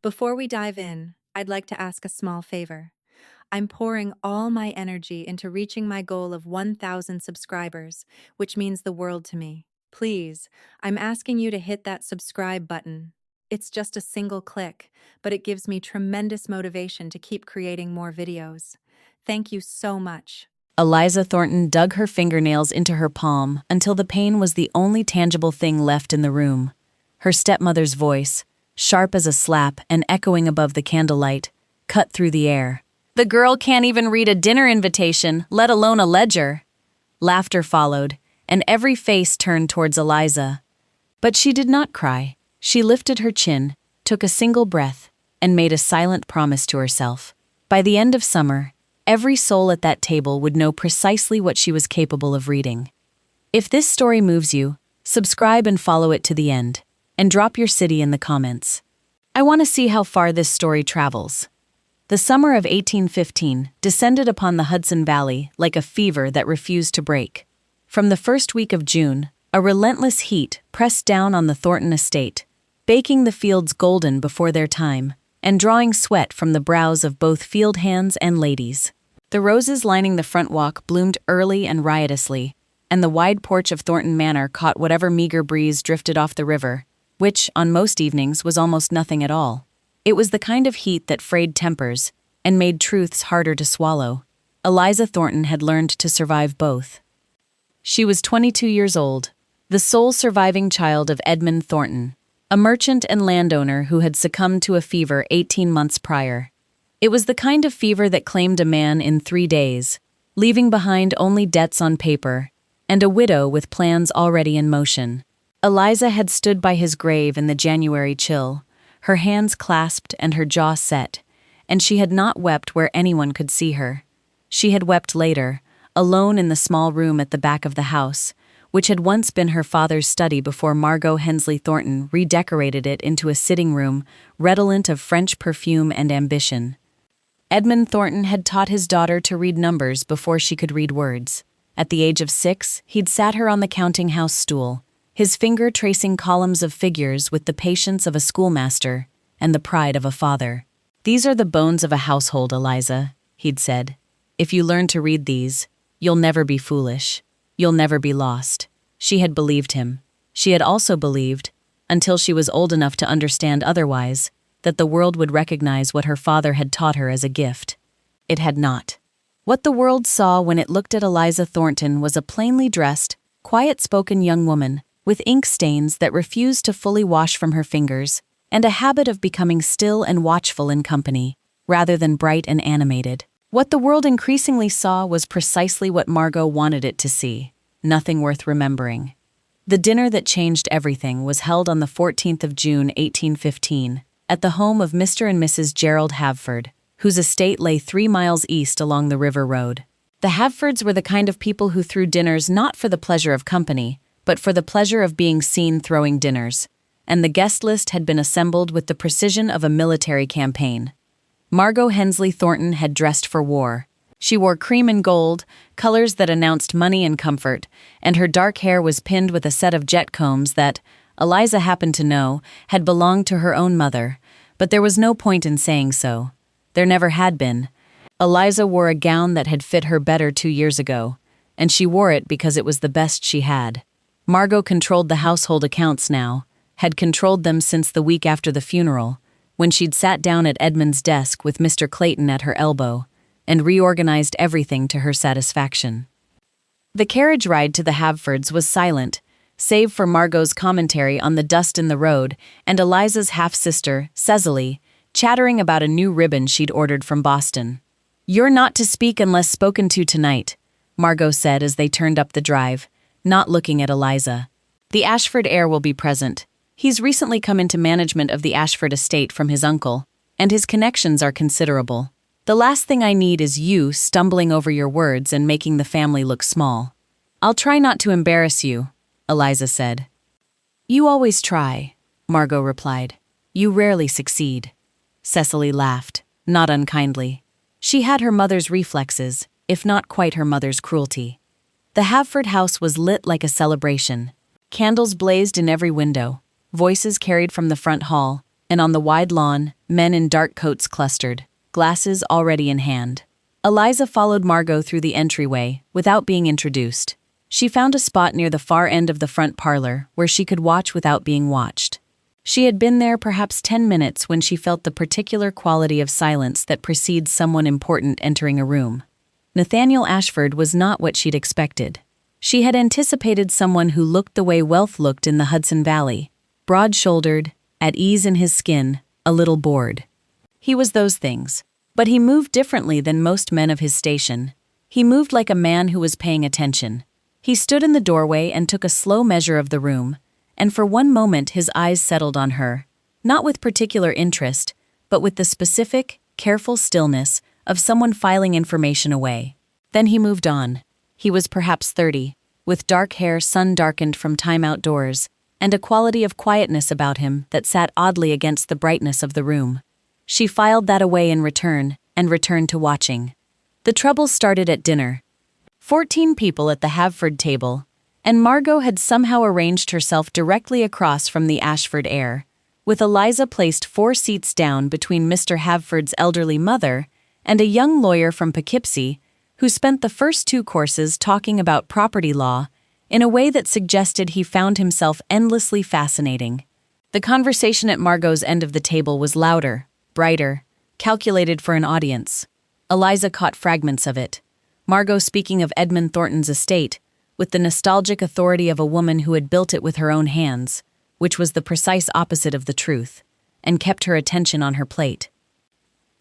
Before we dive in, I'd like to ask a small favor. I'm pouring all my energy into reaching my goal of 1,000 subscribers, which means the world to me. Please, I'm asking you to hit that subscribe button. It's just a single click, but it gives me tremendous motivation to keep creating more videos. Thank you so much. Eliza Thornton dug her fingernails into her palm until the pain was the only tangible thing left in the room. Her stepmother's voice, sharp as a slap and echoing above the candlelight, cut through the air. "The girl can't even read a dinner invitation, let alone a ledger." Laughter followed, and every face turned towards Eliza. But she did not cry. She lifted her chin, took a single breath, and made a silent promise to herself. By the end of summer, every soul at that table would know precisely what she was capable of reading. If this story moves you, subscribe and follow it to the end, and drop your city in the comments. I want to see how far this story travels. The summer of 1815 descended upon the Hudson Valley like a fever that refused to break. From the first week of June, a relentless heat pressed down on the Thornton estate, baking the fields golden before their time, and drawing sweat from the brows of both field hands and ladies. The roses lining the front walk bloomed early and riotously, and the wide porch of Thornton Manor caught whatever meager breeze drifted off the river, which, on most evenings, was almost nothing at all. It was the kind of heat that frayed tempers and made truths harder to swallow. Eliza Thornton had learned to survive both. She was 22 years old, the sole surviving child of Edmund Thornton, a merchant and landowner who had succumbed to a fever 18 months prior. It was the kind of fever that claimed a man in 3 days, leaving behind only debts on paper and a widow with plans already in motion. Eliza had stood by his grave in the January chill, her hands clasped and her jaw set, and she had not wept where anyone could see her. She had wept later, alone in the small room at the back of the house, which had once been her father's study before Margot Hensley Thornton redecorated it into a sitting room redolent of French perfume and ambition. Edmund Thornton had taught his daughter to read numbers before she could read words. At the age of 6, he'd sat her on the counting-house stool, his finger tracing columns of figures with the patience of a schoolmaster and the pride of a father. "These are the bones of a household, Eliza," he'd said. "If you learn to read these, you'll never be foolish. You'll never be lost." She had believed him. She had also believed, until she was old enough to understand otherwise, that the world would recognize what her father had taught her as a gift. It had not. What the world saw when it looked at Eliza Thornton was a plainly dressed, quiet-spoken young woman with ink stains that refused to fully wash from her fingers and a habit of becoming still and watchful in company, rather than bright and animated. What the world increasingly saw was precisely what Margot wanted it to see, nothing worth remembering. The dinner that changed everything was held on the 14th of June, 1815, at the home of Mr. and Mrs. Gerald Havford, whose estate lay 3 miles east along the river road. The Havfords were the kind of people who threw dinners not for the pleasure of company, but for the pleasure of being seen throwing dinners, and the guest list had been assembled with the precision of a military campaign. Margot Hensley Thornton had dressed for war. She wore cream and gold, colors that announced money and comfort, and her dark hair was pinned with a set of jet combs that, Eliza happened to know, had belonged to her own mother, but there was no point in saying so. There never had been. Eliza wore a gown that had fit her better 2 years ago, and she wore it because it was the best she had. Margot controlled the household accounts now, had controlled them since the week after the funeral, when she'd sat down at Edmund's desk with Mr. Clayton at her elbow, and reorganized everything to her satisfaction. The carriage ride to the Havfords was silent, save for Margot's commentary on the dust in the road and Eliza's half-sister, Cecily, chattering about a new ribbon she'd ordered from Boston. "You're not to speak unless spoken to tonight," Margot said as they turned up the drive, not looking at Eliza. "The Ashford heir will be present. He's recently come into management of the Ashford estate from his uncle, and his connections are considerable. The last thing I need is you stumbling over your words and making the family look small." "I'll try not to embarrass you," Eliza said. "You always try," Margot replied. "You rarely succeed." Cecily laughed, not unkindly. She had her mother's reflexes, if not quite her mother's cruelty. The Havford house was lit like a celebration. Candles blazed in every window, voices carried from the front hall, and on the wide lawn, men in dark coats clustered, glasses already in hand. Eliza followed Margot through the entryway, without being introduced. She found a spot near the far end of the front parlor where she could watch without being watched. She had been there perhaps 10 minutes when she felt the particular quality of silence that precedes someone important entering a room. Nathaniel Ashford was not what she'd expected. She had anticipated someone who looked the way wealth looked in the Hudson Valley, broad-shouldered, at ease in his skin, a little bored. He was those things, but he moved differently than most men of his station. He moved like a man who was paying attention. He stood in the doorway and took a slow measure of the room, and for one moment his eyes settled on her, not with particular interest, but with the specific, careful stillness of someone filing information away. Then he moved on. He was perhaps 30, with dark hair sun-darkened from time outdoors, and a quality of quietness about him that sat oddly against the brightness of the room. She filed that away in return, and returned to watching. The trouble started at dinner. 14 people at the Havford table, and Margot had somehow arranged herself directly across from the Ashford heir, with Eliza placed 4 seats down between Mr. Havford's elderly mother and a young lawyer from Poughkeepsie who spent the first 2 courses talking about property law in a way that suggested he found himself endlessly fascinating. The conversation at Margot's end of the table was louder, brighter, calculated for an audience. Eliza caught fragments of it. Margot speaking of Edmund Thornton's estate, with the nostalgic authority of a woman who had built it with her own hands, which was the precise opposite of the truth, and kept her attention on her plate.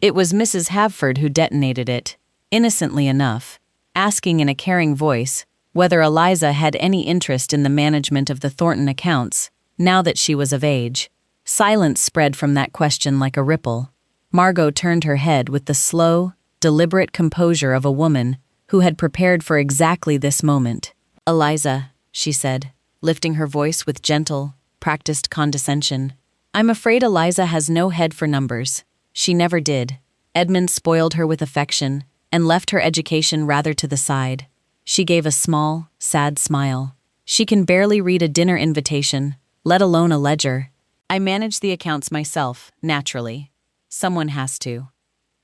It was Mrs. Havford who detonated it, innocently enough, asking in a caring voice whether Eliza had any interest in the management of the Thornton accounts, now that she was of age. Silence spread from that question like a ripple. Margot turned her head with the slow, deliberate composure of a woman who had prepared for exactly this moment. "Eliza," she said, lifting her voice with gentle, practiced condescension. "I'm afraid Eliza has no head for numbers. She never did. Edmund spoiled her with affection and left her education rather to the side." She gave a small, sad smile. "She can barely read a dinner invitation, let alone a ledger. I manage the accounts myself, naturally. Someone has to."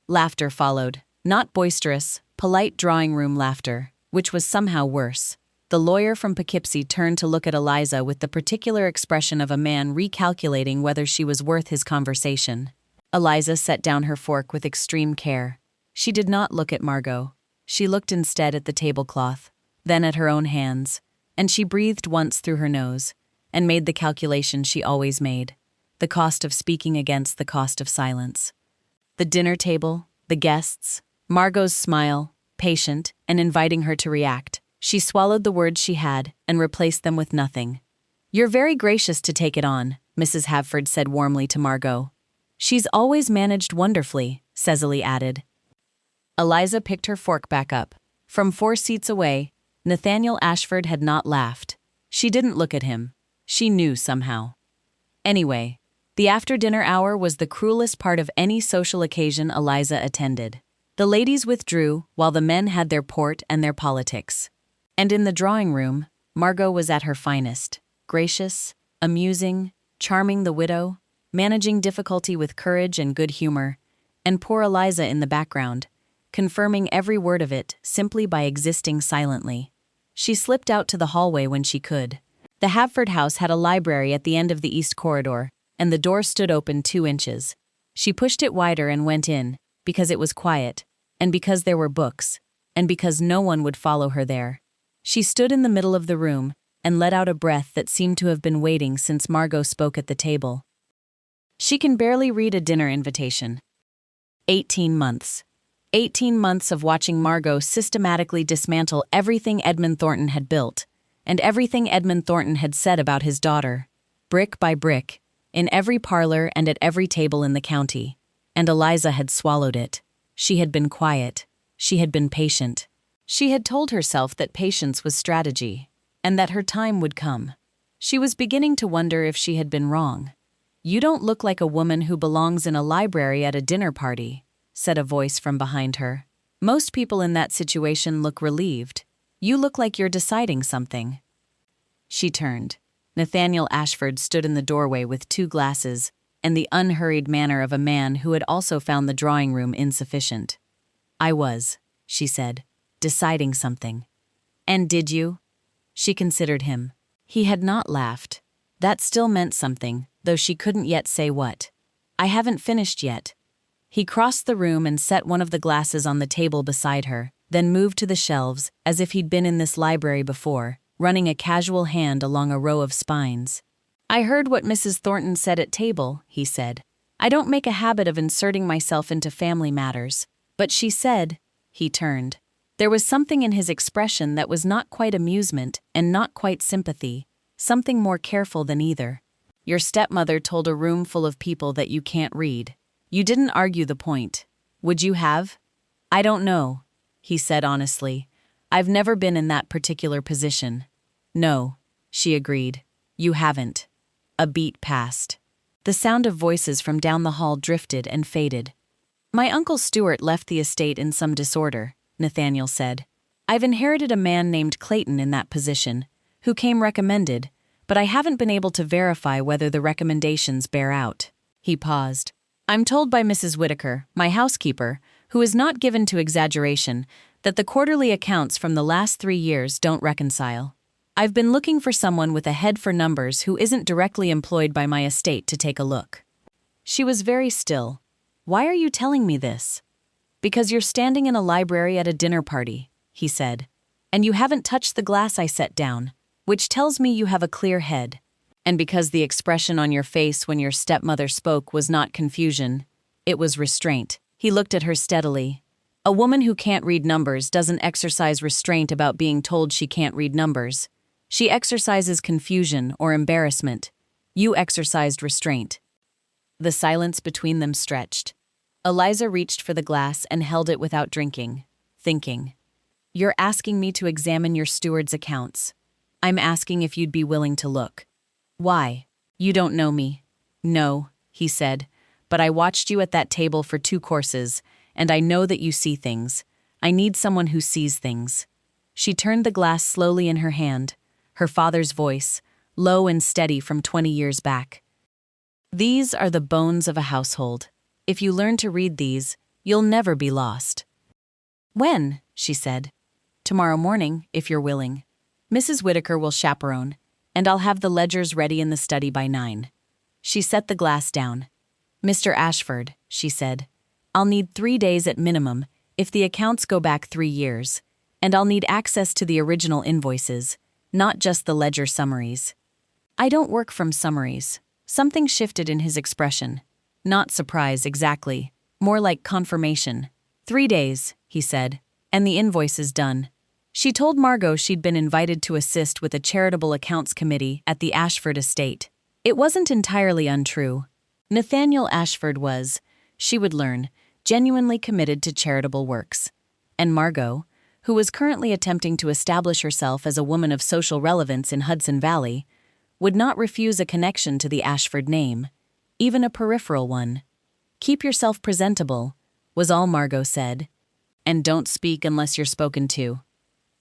Laughter followed, not boisterous, polite drawing-room laughter, which was somehow worse. The lawyer from Poughkeepsie turned to look at Eliza with the particular expression of a man recalculating whether she was worth his conversation. Eliza set down her fork with extreme care. She did not look at Margot. She looked instead at the tablecloth, then at her own hands, and she breathed once through her nose, and made the calculation she always made, the cost of speaking against the cost of silence. The dinner table, the guests, Margot's smile, patient and inviting her to react. She swallowed the words she had and replaced them with nothing. "You're very gracious to take it on," Mrs. Havford said warmly to Margot. "She's always managed wonderfully," Cecily added. Eliza picked her fork back up. From 4 seats away, Nathaniel Ashford had not laughed. She didn't look at him. She knew somehow. Anyway, the after-dinner hour was the cruelest part of any social occasion Eliza attended. The ladies withdrew while the men had their port and their politics. And in the drawing room, Margot was at her finest, gracious, amusing, charming the widow, managing difficulty with courage and good humor, and poor Eliza in the background, confirming every word of it simply by existing silently. She slipped out to the hallway when she could. The Havford house had a library at the end of the east corridor, and the door stood open 2 inches. She pushed it wider and went in, because it was quiet, and because there were books, and because no one would follow her there. She stood in the middle of the room and let out a breath that seemed to have been waiting since Margot spoke at the table. She can barely read a dinner invitation. 18 months. 18 months of watching Margot systematically dismantle everything Edmund Thornton had built, and everything Edmund Thornton had said about his daughter, brick by brick, in every parlor and at every table in the county. And Eliza had swallowed it. She had been quiet. She had been patient. She had told herself that patience was strategy, and that her time would come. She was beginning to wonder if she had been wrong. "You don't look like a woman who belongs in a library at a dinner party," said a voice from behind her. "Most people in that situation look relieved. You look like you're deciding something." She turned. Nathaniel Ashford stood in the doorway with 2 glasses, and the unhurried manner of a man who had also found the drawing room insufficient. "I was," she said, "deciding something." "And did you?" She considered him. He had not laughed. That still meant something, though she couldn't yet say what. "I haven't finished yet." He crossed the room and set one of the glasses on the table beside her, then moved to the shelves, as if he'd been in this library before, running a casual hand along a row of spines. "I heard what Mrs. Thornton said at table," he said. "I don't make a habit of inserting myself into family matters. But she said—" He turned. There was something in his expression that was not quite amusement and not quite sympathy, something more careful than either. "Your stepmother told a room full of people that you can't read. You didn't argue the point. Would you have?" "I don't know," he said honestly. "I've never been in that particular position." "No," she agreed. "You haven't." A beat passed. The sound of voices from down the hall drifted and faded. "My Uncle Stuart left the estate in some disorder," Nathaniel said. "I've inherited a man named Clayton in that position, who came recommended, but I haven't been able to verify whether the recommendations bear out." He paused. "I'm told by Mrs. Whitaker, my housekeeper, who is not given to exaggeration, that the quarterly accounts from the last 3 years don't reconcile. I've been looking for someone with a head for numbers who isn't directly employed by my estate to take a look." She was very still. "Why are you telling me this?" "Because you're standing in a library at a dinner party," he said. "And you haven't touched the glass I set down, which tells me you have a clear head. And because the expression on your face when your stepmother spoke was not confusion, it was restraint." He looked at her steadily. "A woman who can't read numbers doesn't exercise restraint about being told she can't read numbers. She exercises confusion or embarrassment. You exercised restraint." The silence between them stretched. Eliza reached for the glass and held it without drinking, thinking. "You're asking me to examine your steward's accounts. I'm asking if you'd be willing to look." "Why? You don't know me." "No," he said, "but I watched you at that table for 2 courses, and I know that you see things. I need someone who sees things." She turned the glass slowly in her hand, her father's voice, low and steady from 20 years back. "These are the bones of a household. If you learn to read these, you'll never be lost." "When?" she said. "Tomorrow morning, if you're willing. Mrs. Whitaker will chaperone, and I'll have the ledgers ready in the study by 9. She set the glass down. "Mr. Ashford," she said, "I'll need 3 days at minimum if the accounts go back 3 years, and I'll need access to the original invoices, not just the ledger summaries." "I don't work from summaries." Something shifted in his expression. Not surprise exactly, more like confirmation. 3 days, he said, and the invoice is done. She told Margot she'd been invited to assist with a charitable accounts committee at the Ashford estate. It wasn't entirely untrue. Nathaniel Ashford was, she would learn, genuinely committed to charitable works. And Margot, who was currently attempting to establish herself as a woman of social relevance in Hudson Valley, would not refuse a connection to the Ashford name, even a peripheral one. "Keep yourself presentable," was all Margot said. "And don't speak unless you're spoken to."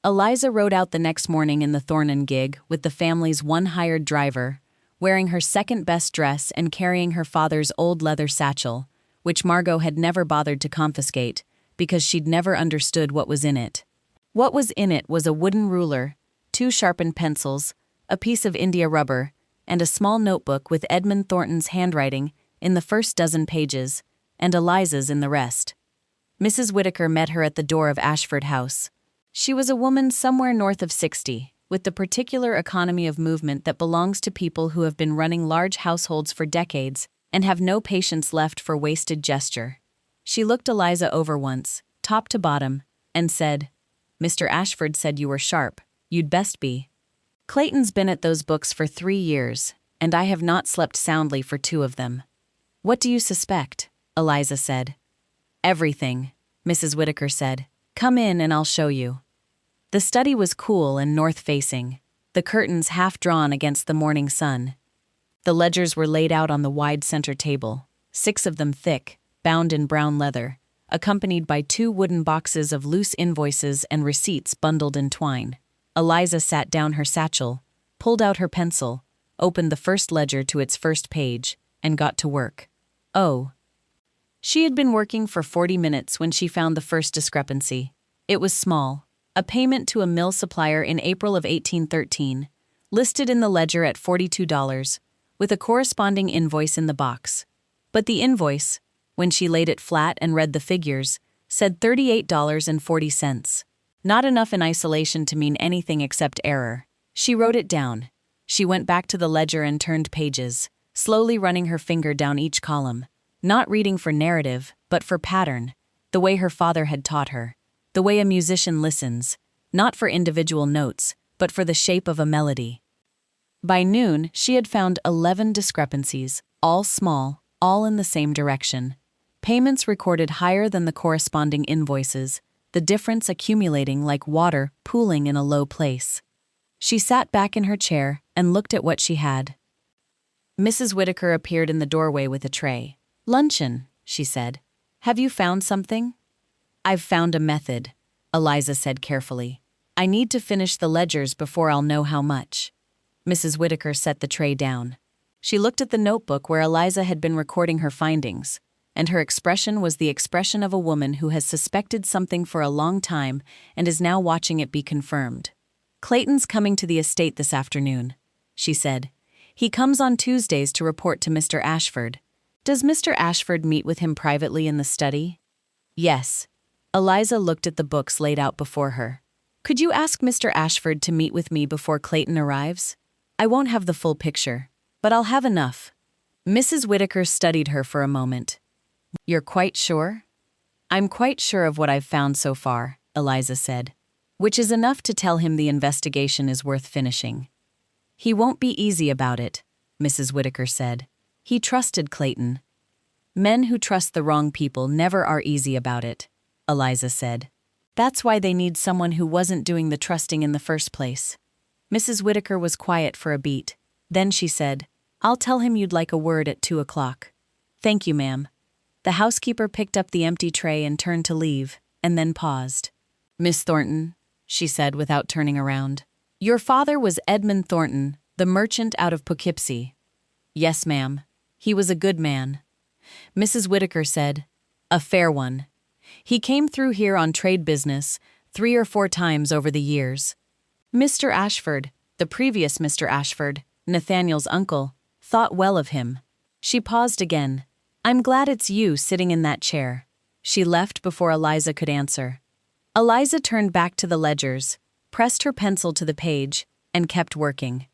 Eliza rode out the next morning in the Thornton gig with the family's one hired driver, wearing her second-best dress and carrying her father's old leather satchel, which Margot had never bothered to confiscate because she'd never understood what was in it. What was in it was a wooden ruler, 2 sharpened pencils, a piece of India rubber, and a small notebook with Edmund Thornton's handwriting in the first dozen pages, and Eliza's in the rest. Mrs. Whitaker met her at the door of Ashford House. She was a woman somewhere north of 60, with the particular economy of movement that belongs to people who have been running large households for decades and have no patience left for wasted gesture. She looked Eliza over once, top to bottom, and said, "Mr. Ashford said you were sharp. You'd best be. Clayton's been at those books for 3 years, and I have not slept soundly for 2 of them." "What do you suspect?" Eliza said. "Everything," Mrs. Whitaker said. "Come in and I'll show you." The study was cool and north-facing, the curtains half drawn against the morning sun. The ledgers were laid out on the wide center table, 6 of them thick, bound in brown leather, accompanied by 2 wooden boxes of loose invoices and receipts bundled in twine. Eliza sat down her satchel, pulled out her pencil, opened the first ledger to its first page, and got to work. Oh. She had been working for 40 minutes when she found the first discrepancy. It was small, a payment to a mill supplier in April of 1813, listed in the ledger at $42, with a corresponding invoice in the box. But the invoice, when she laid it flat and read the figures, said $38.40. Not enough in isolation to mean anything except error. She wrote it down. She went back to the ledger and turned pages, slowly running her finger down each column, not reading for narrative, but for pattern, the way her father had taught her, the way a musician listens, not for individual notes, but for the shape of a melody. By noon, she had found 11 discrepancies, all small, all in the same direction. Payments recorded higher than the corresponding invoices, the difference accumulating like water pooling in a low place. She sat back in her chair and looked at what she had. Mrs. Whitaker appeared in the doorway with a tray. "Luncheon," she said. "Have you found something?" "I've found a method," Eliza said carefully. "I need to finish the ledgers before I'll know how much." Mrs. Whitaker set the tray down. She looked at the notebook where Eliza had been recording her findings, and her expression was the expression of a woman who has suspected something for a long time and is now watching it be confirmed. "Clayton's coming to the estate this afternoon," she said. "He comes on Tuesdays to report to Mr. Ashford. Does Mr. Ashford meet with him privately in the study?" "Yes." Eliza looked at the books laid out before her. "Could you ask Mr. Ashford to meet with me before Clayton arrives? I won't have the full picture, but I'll have enough." Mrs. Whitaker studied her for a moment. "You're quite sure?" "I'm quite sure of what I've found so far," Eliza said, "which is enough to tell him the investigation is worth finishing." "He won't be easy about it," Mrs. Whitaker said. "He trusted Clayton." "Men who trust the wrong people never are easy about it," Eliza said. "That's why they need someone who wasn't doing the trusting in the first place." Mrs. Whitaker was quiet for a beat. Then she said, "I'll tell him you'd like a word at 2:00. "Thank you, ma'am." The housekeeper picked up the empty tray and turned to leave, and then paused. "Miss Thornton," she said without turning around. "Your father was Edmund Thornton, the merchant out of Poughkeepsie." "Yes, ma'am. He was a good man." Mrs. Whitaker said, "A fair one. He came through here on trade business 3 or 4 times over the years. Mr. Ashford, the previous Mr. Ashford, Nathaniel's uncle, thought well of him." She paused again. "I'm glad it's you sitting in that chair." She left before Eliza could answer. Eliza turned back to the ledgers, pressed her pencil to the page, and kept working.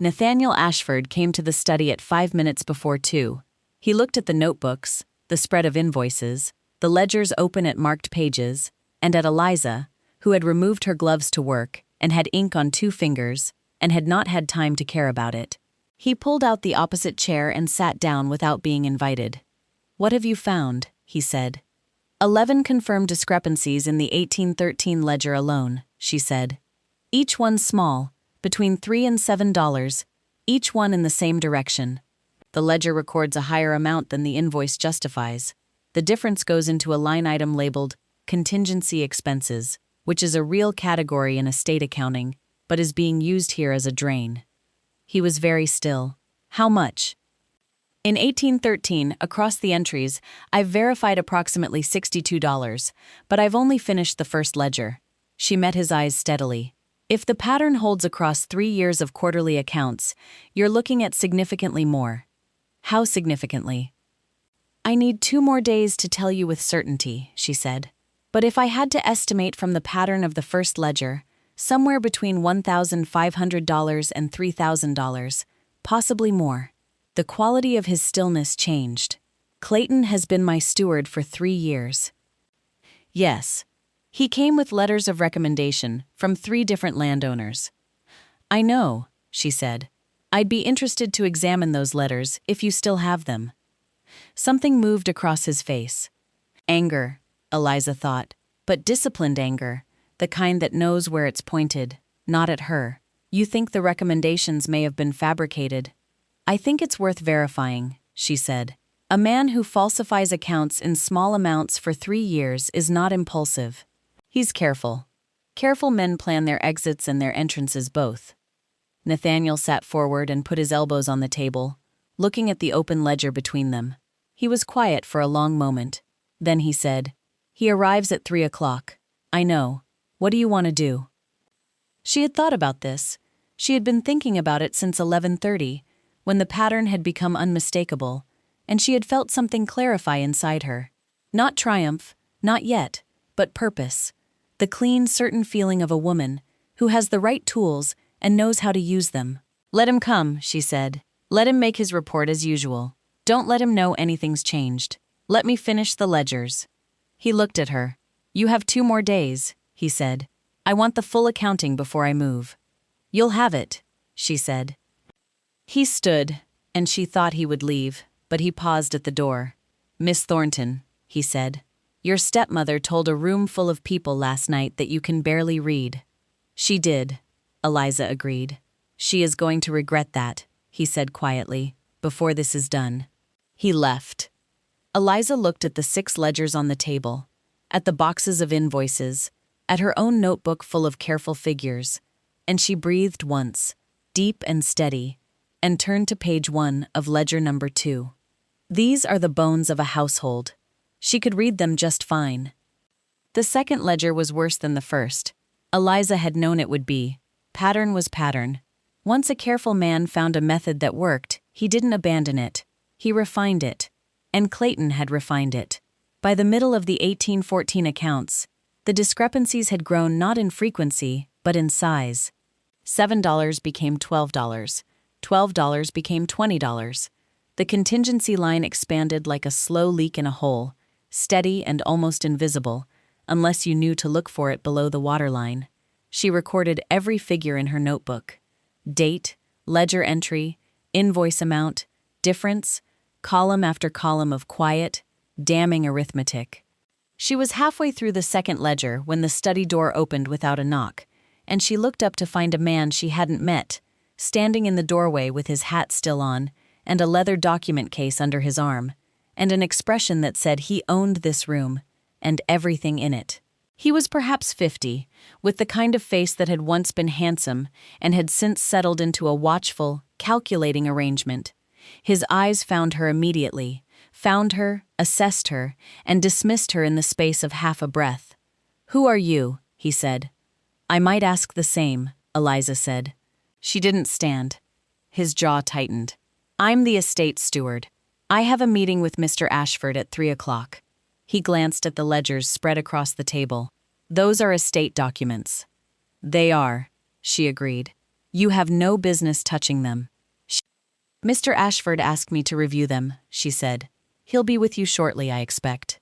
Nathaniel Ashford came to the study at 5 minutes before 2. He looked at the notebooks, the spread of invoices, the ledgers open at marked pages, and at Eliza, who had removed her gloves to work and had ink on 2 fingers and had not had time to care about it. He pulled out the opposite chair and sat down without being invited. "What have you found?" he said. 11 confirmed discrepancies in the 1813 ledger alone," she said. "Each one small, between $3 and $7, each one in the same direction. The ledger records a higher amount than the invoice justifies. The difference goes into a line item labeled contingency expenses, which is a real category in estate accounting, but is being used here as a drain." He was very still. "How much?" "In 1813, across the entries, I've verified approximately $62, but I've only finished the first ledger." She met his eyes steadily. "If the pattern holds across 3 years of quarterly accounts, you're looking at significantly more." "How significantly?" "I need 2 more days to tell you with certainty," she said. "But if I had to estimate from the pattern of the first ledger, somewhere between $1,500 and $3,000, possibly more." The quality of his stillness changed. "Clayton has been my steward for 3 years." "Yes. He came with letters of recommendation from 3 different landowners." "I know," she said. "I'd be interested to examine those letters if you still have them." Something moved across his face. Anger, Eliza thought, but disciplined anger, the kind that knows where it's pointed, not at her. "You think the recommendations may have been fabricated?" "I think it's worth verifying," she said. "A man who falsifies accounts in small amounts for 3 years is not impulsive. He's careful. Careful men plan their exits and their entrances both." Nathaniel sat forward and put his elbows on the table. looking at the open ledger between them. He was quiet for a long moment. Then he said, "He arrives at 3 o'clock. I know. What do you want to do?" She had thought about this. She had been thinking about it since 11:30, when the pattern had become unmistakable, and she had felt something clarify inside her. Not triumph, not yet, but purpose. The clean, certain feeling of a woman who has the right tools and knows how to use them. "Let him come," she said. "Let him make his report as usual. Don't let him know anything's changed. Let me finish the ledgers." He looked at her. "You have 2 more days," he said. "I want the full accounting before I move." "You'll have it," she said. He stood, and she thought he would leave, but he paused at the door. "Miss Thornton," he said, "your stepmother told a room full of people last night that you can barely read." "She did," Eliza agreed. "She is going to regret that," he said quietly, "before this is done." He left. Eliza looked at the 6 ledgers on the table, at the boxes of invoices, at her own notebook full of careful figures, and she breathed once, deep and steady, and turned to page 1 of ledger number 2. These are the bones of a household. She could read them just fine. The second ledger was worse than the first. Eliza had known it would be. Pattern was pattern. Once a careful man found a method that worked, he didn't abandon it. He refined it. And Clayton had refined it. By the middle of the 1814 accounts, the discrepancies had grown not in frequency, but in size. $7 became $12. $12 became $20. The contingency line expanded like a slow leak in a hole, steady and almost invisible, unless you knew to look for it below the waterline. She recorded every figure in her notebook. Date, ledger entry, invoice amount, difference, column after column of quiet, damning arithmetic. She was halfway through the second ledger when the study door opened without a knock, and she looked up to find a man she hadn't met, standing in the doorway with his hat still on and a leather document case under his arm, and an expression that said he owned this room and everything in it. He was perhaps 50, with the kind of face that had once been handsome and had since settled into a watchful, calculating arrangement. His eyes found her immediately, found her, assessed her, and dismissed her in the space of half a breath. "Who are you?" he said. "I might ask the same," Eliza said. She didn't stand. His jaw tightened. "I'm the estate steward. I have a meeting with Mr. Ashford at 3 o'clock. He glanced at the ledgers spread across the table. "Those are estate documents." "They are," she agreed. "You have no business touching them." "Mr. Ashford asked me to review them," she said. "He'll be with you shortly, I expect."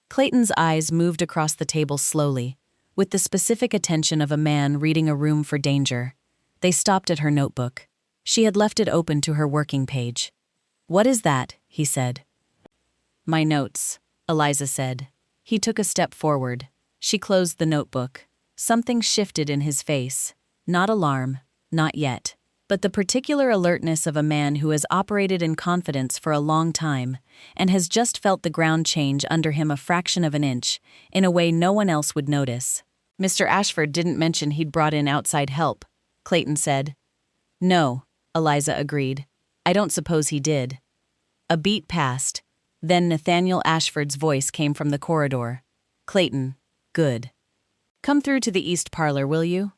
Clayton's eyes moved across the table slowly, with the specific attention of a man reading a room for danger. They stopped at her notebook. She had left it open to her working page. "What is that?" he said. "My notes," Eliza said. He took a step forward. She closed the notebook. Something shifted in his face. Not alarm, not yet, but the particular alertness of a man who has operated in confidence for a long time and has just felt the ground change under him a fraction of an inch, in a way no one else would notice. "Mr. Ashford didn't mention he'd brought in outside help," Clayton said. "No," Eliza agreed. "I don't suppose he did." A beat passed. Then Nathaniel Ashford's voice came from the corridor. "Clayton, good. Come through to the east parlor, will you?"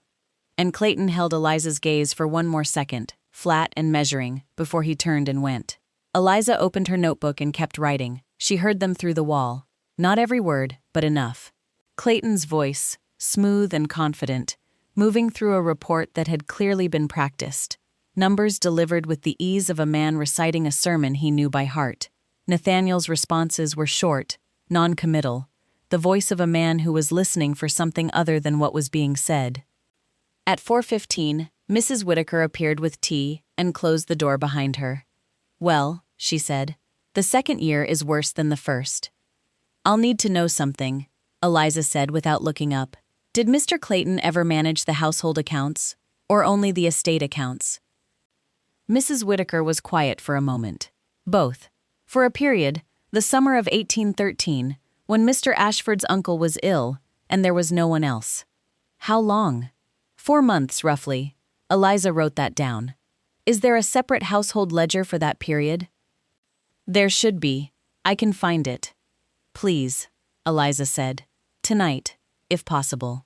And Clayton held Eliza's gaze for one more second, flat and measuring, before he turned and went. Eliza opened her notebook and kept writing. She heard them through the wall. Not every word, but enough. Clayton's voice, smooth and confident, moving through a report that had clearly been practiced. Numbers delivered with the ease of a man reciting a sermon he knew by heart. Nathaniel's responses were short, non-committal, the voice of a man who was listening for something other than what was being said. At 4:15, Mrs. Whitaker appeared with tea and closed the door behind her. "Well," she said, "the second year is worse than the first." "I'll need to know something," Eliza said without looking up. "Did Mr. Clayton ever manage the household accounts, or only the estate accounts?" Mrs. Whitaker was quiet for a moment. "Both. For a period, the summer of 1813, when Mr. Ashford's uncle was ill, and there was no one else." "How long?" 4 months, roughly. Eliza wrote that down. Is there a separate household ledger for that period? There should be. I can find it. Please, Eliza said. Tonight, if possible.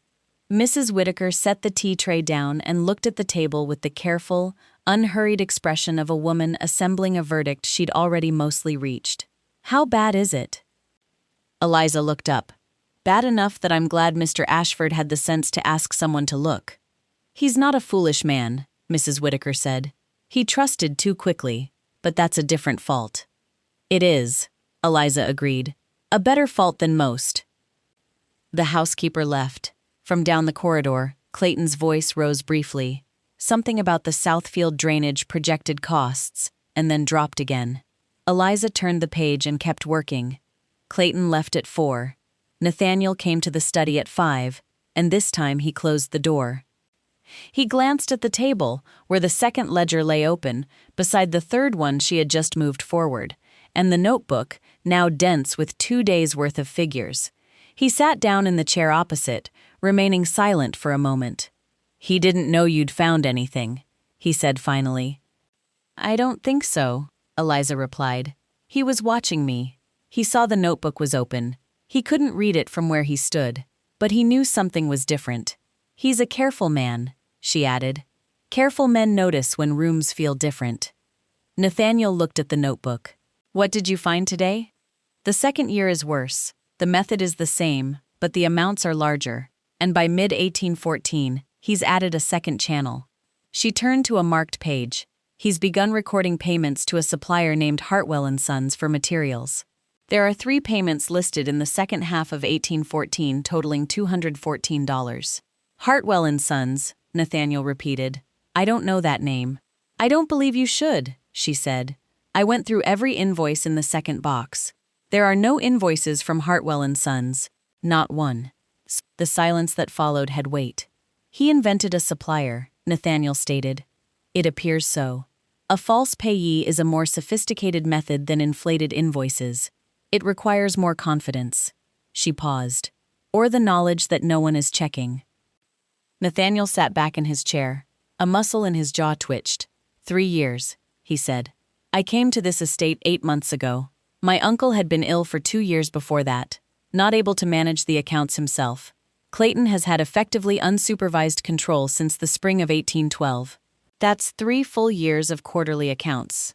Mrs. Whitaker set the tea tray down and looked at the table with the careful, unhurried expression of a woman assembling a verdict she'd already mostly reached. How bad is it? Eliza looked up. Bad enough that I'm glad Mr. Ashford had the sense to ask someone to look. He's not a foolish man, Mrs. Whitaker said. He trusted too quickly, but that's a different fault. It is, Eliza agreed. A better fault than most. The housekeeper left. From down the corridor, Clayton's voice rose briefly. Something about the Southfield drainage projected costs, and then dropped again. Eliza turned the page and kept working. Clayton left at 4. Nathaniel came to the study at 5, and this time he closed the door. He glanced at the table, where the second ledger lay open, beside the third one she had just moved forward, and the notebook, now dense with 2 days' worth of figures. He sat down in the chair opposite, remaining silent for a moment. He didn't know you'd found anything, he said finally. I don't think so, Eliza replied. He was watching me. He saw the notebook was open. He couldn't read it from where he stood, but he knew something was different. He's a careful man, she added. Careful men notice when rooms feel different. Nathaniel looked at the notebook. What did you find today? The second year is worse. The method is the same, but the amounts are larger, and by mid-1814, he's added a second channel. She turned to a marked page. He's begun recording payments to a supplier named Hartwell & Sons for materials. There are 3 payments listed in the second half of 1814 totaling $214. Hartwell & Sons, Nathaniel repeated. I don't know that name. I don't believe you should, she said. I went through every invoice in the second box. There are no invoices from Hartwell & Sons. Not one. The silence that followed had weight. He invented a supplier, Nathaniel stated. It appears so. A false payee is a more sophisticated method than inflated invoices. It requires more confidence. She paused. Or the knowledge that no one is checking. Nathaniel sat back in his chair. A muscle in his jaw twitched. 3 years, he said. I came to this estate 8 months ago. My uncle had been ill for 2 years before that, not able to manage the accounts himself. Clayton has had effectively unsupervised control since the spring of 1812. That's 3 full years of quarterly accounts.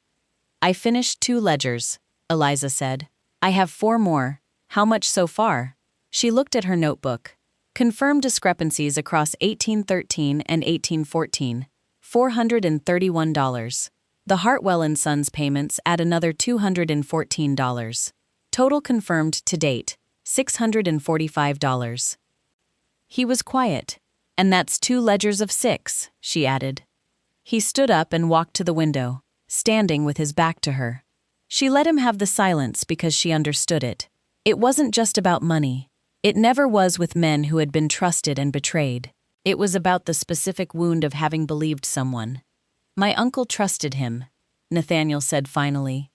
I finished 2 ledgers, Eliza said. I have 4 more. How much so far? She looked at her notebook. Confirmed discrepancies across 1813 and 1814. $431. The Hartwell & Sons payments add another $214. Total confirmed to date, $645. He was quiet. And that's 2 ledgers of 6, she added. He stood up and walked to the window, standing with his back to her. She let him have the silence because she understood it. It wasn't just about money. It never was with men who had been trusted and betrayed. It was about the specific wound of having believed someone. My uncle trusted him, Nathaniel said finally.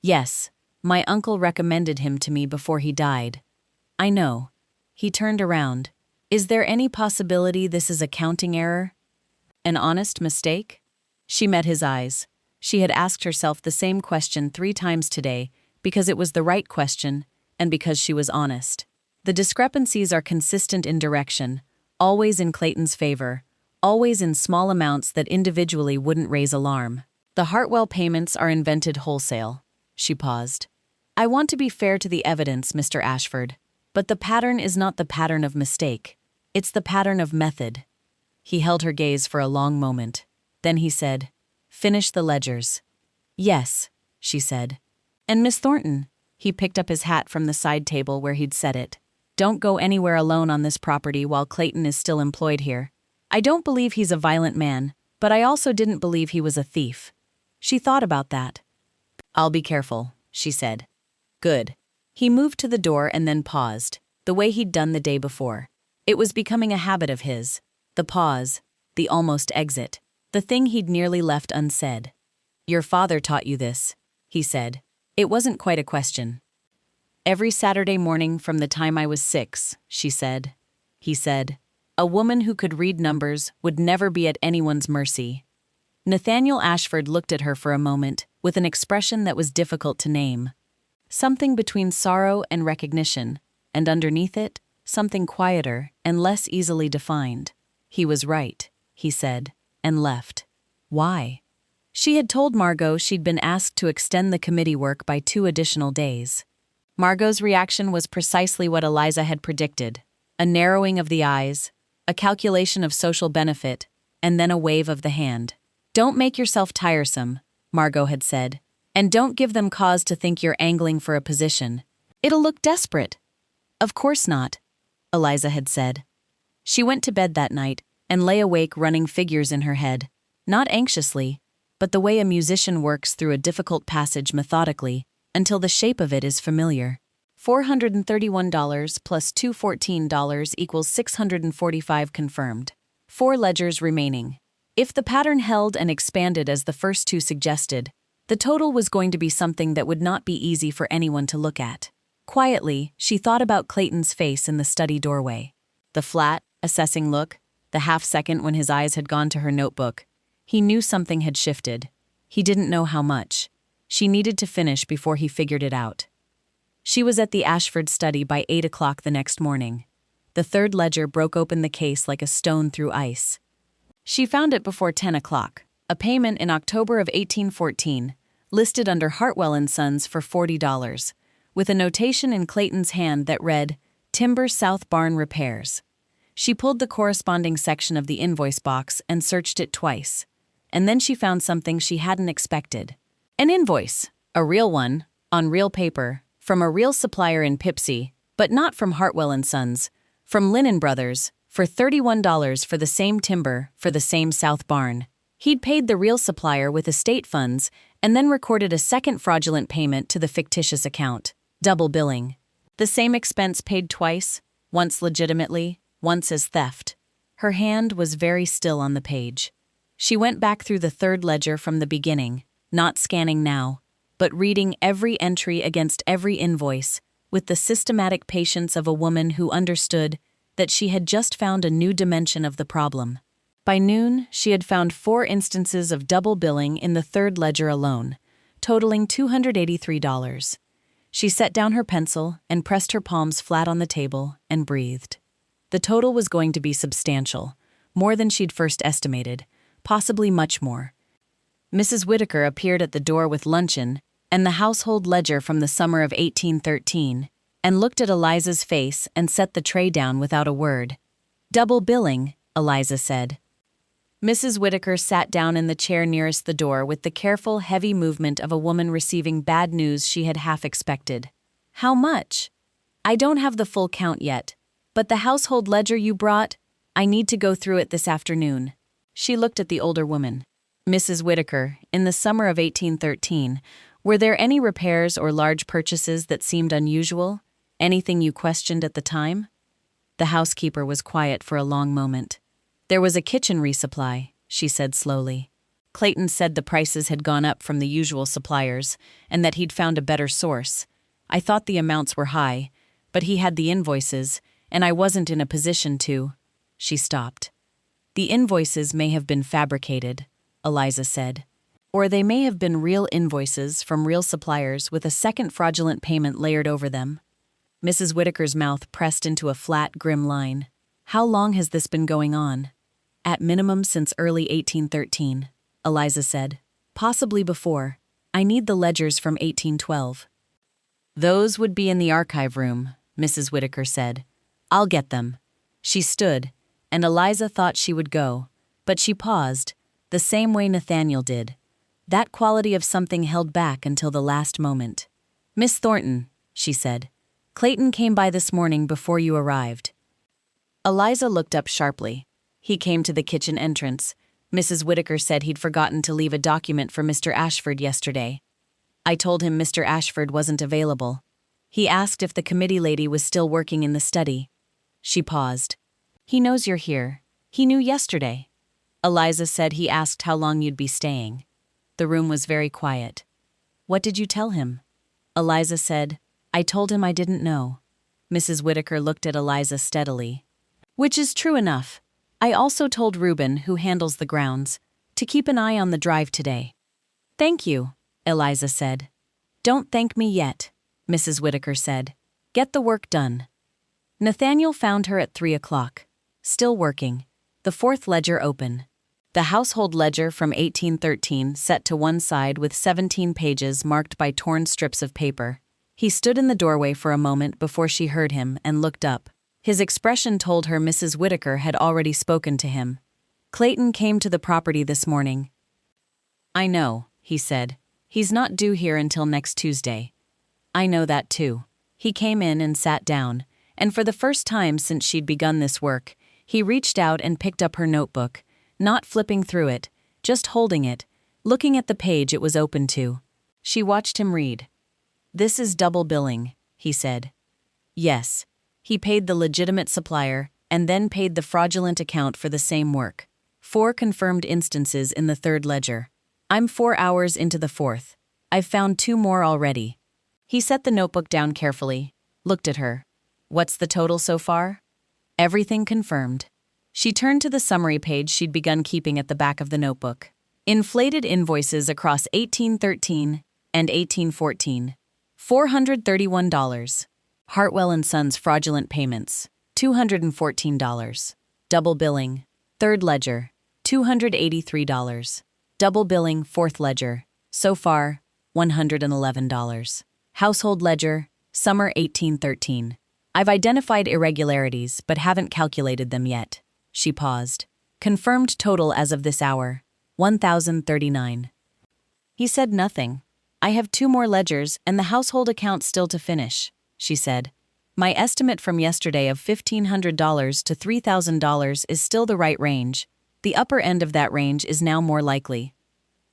Yes, my uncle recommended him to me before he died. I know. He turned around. Is there any possibility this is a counting error? An honest mistake? She met his eyes. She had asked herself the same question 3 times today because it was the right question and because she was honest. The discrepancies are consistent in direction, always in Clayton's favor, always in small amounts that individually wouldn't raise alarm. The Hartwell payments are invented wholesale. She paused. I want to be fair to the evidence, Mr. Ashford, but the pattern is not the pattern of mistake. It's the pattern of method. He held her gaze for a long moment. Then he said, Finish the ledgers. Yes, she said. And Miss Thornton, he picked up his hat from the side table where he'd set it. Don't go anywhere alone on this property while Clayton is still employed here. I don't believe he's a violent man, but I also didn't believe he was a thief. She thought about that. I'll be careful, she said. Good. He moved to the door and then paused, the way he'd done the day before. It was becoming a habit of his. The pause, the almost exit, the thing he'd nearly left unsaid. Your father taught you this, he said. It wasn't quite a question. Every Saturday morning from the time I was 6, she said. He said, a woman who could read numbers would never be at anyone's mercy. Nathaniel Ashford looked at her for a moment, with an expression that was difficult to name. Something between sorrow and recognition, and underneath it, something quieter and less easily defined. He was right, he said, and left. Why? She had told Margot she'd been asked to extend the committee work by 2 additional days. Margot's reaction was precisely what Eliza had predicted: a narrowing of the eyes, a calculation of social benefit, and then a wave of the hand. "Don't make yourself tiresome," Margot had said, "and don't give them cause to think you're angling for a position. It'll look desperate." "Of course not," Eliza had said. She went to bed that night and lay awake running figures in her head, not anxiously, but the way a musician works through a difficult passage methodically until the shape of it is familiar. $431 plus $214 equals $645 confirmed. 4 ledgers remaining. If the pattern held and expanded as the first 2 suggested, the total was going to be something that would not be easy for anyone to look at. Quietly, she thought about Clayton's face in the study doorway. The flat, assessing look, the half-second when his eyes had gone to her notebook. He knew something had shifted. He didn't know how much. She needed to finish before he figured it out. She was at the Ashford study by 8 o'clock the next morning. The third ledger broke open the case like a stone through ice. She found it before 10 o'clock, a payment in October of 1814, listed under Hartwell & Sons for $40, with a notation in Clayton's hand that read, "Timber South Barn Repairs." She pulled the corresponding section of the invoice box and searched it twice. And then she found something she hadn't expected. An invoice, a real one, on real paper, from a real supplier in Pipsy, but not from Hartwell & Sons, from Linen Brothers, for $31 for the same timber for the same South Barn. He'd paid the real supplier with estate funds and then recorded a second fraudulent payment to the fictitious account, double billing. The same expense paid twice, once legitimately, once as theft. Her hand was very still on the page. She went back through the third ledger from the beginning, not scanning now, but reading every entry against every invoice with the systematic patience of a woman who understood that she had just found a new dimension of the problem. By noon, she had found 4 instances of double billing in the third ledger alone, totaling $283. She set down her pencil and pressed her palms flat on the table and breathed. The total was going to be substantial, more than she'd first estimated, possibly much more. Mrs. Whitaker appeared at the door with luncheon and the household ledger from the summer of 1813, and looked at Eliza's face and set the tray down without a word. "Double billing," Eliza said. Mrs. Whitaker sat down in the chair nearest the door with the careful, heavy movement of a woman receiving bad news she had half expected. "How much?" "I don't have the full count yet, but the household ledger you brought, I need to go through it this afternoon." She looked at the older woman. "Mrs. Whitaker, in the summer of 1813, were there any repairs or large purchases that seemed unusual? Anything you questioned at the time?" The housekeeper was quiet for a long moment. "There was a kitchen resupply," she said slowly. "Clayton said the prices had gone up from the usual suppliers and that he'd found a better source. I thought the amounts were high, but he had the invoices, and I wasn't in a position to—" She stopped. "The invoices may have been fabricated," Eliza said. "Or they may have been real invoices from real suppliers with a second fraudulent payment layered over them." Mrs. Whitaker's mouth pressed into a flat, grim line. "How long has this been going on?" "At minimum since early 1813, Eliza said. "Possibly before. I need the ledgers from 1812. "Those would be in the archive room," Mrs. Whitaker said. "I'll get them." She stood, and Eliza thought she would go, but she paused, the same way Nathaniel did. That quality of something held back until the last moment. "Miss Thornton," she said, "Clayton came by this morning before you arrived." Eliza looked up sharply. He came to the kitchen entrance. Mrs. Whitaker said he'd forgotten to leave a document for Mr. Ashford yesterday. I told him Mr. Ashford wasn't available. He asked if the committee lady was still working in the study. She paused. "He knows you're here. He knew yesterday." Eliza said he asked how long you'd be staying. The room was very quiet. "What did you tell him?" Eliza said, "I told him I didn't know." Mrs. Whitaker looked at Eliza steadily. "Which is true enough. I also told Reuben, who handles the grounds, To keep an eye on the drive today. Thank you, Eliza said. Don't thank me yet, Mrs. Whitaker said. Get the work done. Nathaniel found her at 3 o'clock. Still working. The fourth ledger open. The household ledger from 1813 set to one side with 17 pages marked by torn strips of paper. He stood in the doorway for a moment before she heard him and looked up. His expression told her Mrs. Whitaker had already spoken to him. Clayton came to the property this morning. I know, he said. He's not due here until next Tuesday. I know that too. He came in and sat down, and for the first time since she'd begun this work, he reached out and picked up her notebook, not flipping through it, just holding it, looking at the page it was open to. She watched him read. This is double billing, he said. Yes. He paid the legitimate supplier and then paid the fraudulent account for the same work. 4 confirmed instances in the third ledger. I'm 4 hours into the fourth. I've found 2 more already. He set the notebook down carefully, looked at her. What's the total so far? Everything confirmed. She turned to the summary page she'd begun keeping at the back of the notebook. Inflated invoices across 1813 and 1814. $431. Hartwell & Sons fraudulent payments. $214. Double billing. Third ledger. $283. Double billing fourth ledger. So far, $111. Household ledger. Summer 1813. I've identified irregularities but haven't calculated them yet. She paused. Confirmed total as of this hour. 1,039. He said nothing. I have 2 more ledgers and the household account still to finish, she said. My estimate from yesterday of $1,500 to $3,000 is still the right range. The upper end of that range is now more likely.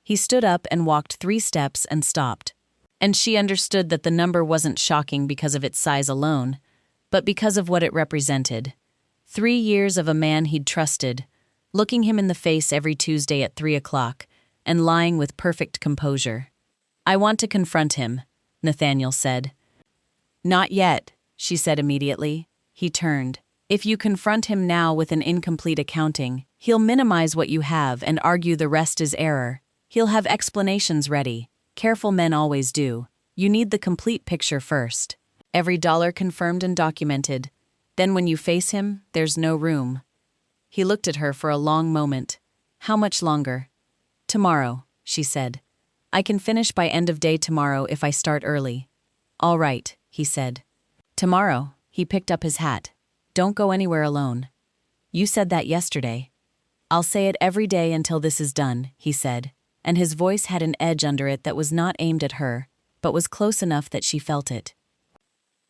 He stood up and walked 3 steps and stopped. And she understood that the number wasn't shocking because of its size alone, but because of what it represented. 3 years of a man he'd trusted, looking him in the face every Tuesday at 3 o'clock, and lying with perfect composure. I want to confront him, Nathaniel said. Not yet, she said immediately. He turned. If you confront him now with an incomplete accounting, he'll minimize what you have and argue the rest is error. He'll have explanations ready. Careful men always do. You need the complete picture first. Every dollar confirmed and documented. Then when you face him, there's no room. He looked at her for a long moment. How much longer? Tomorrow, she said. I can finish by end of day tomorrow if I start early. All right, he said. Tomorrow, he picked up his hat. Don't go anywhere alone. You said that yesterday. I'll say it every day until this is done, he said, and his voice had an edge under it that was not aimed at her, but was close enough that she felt it.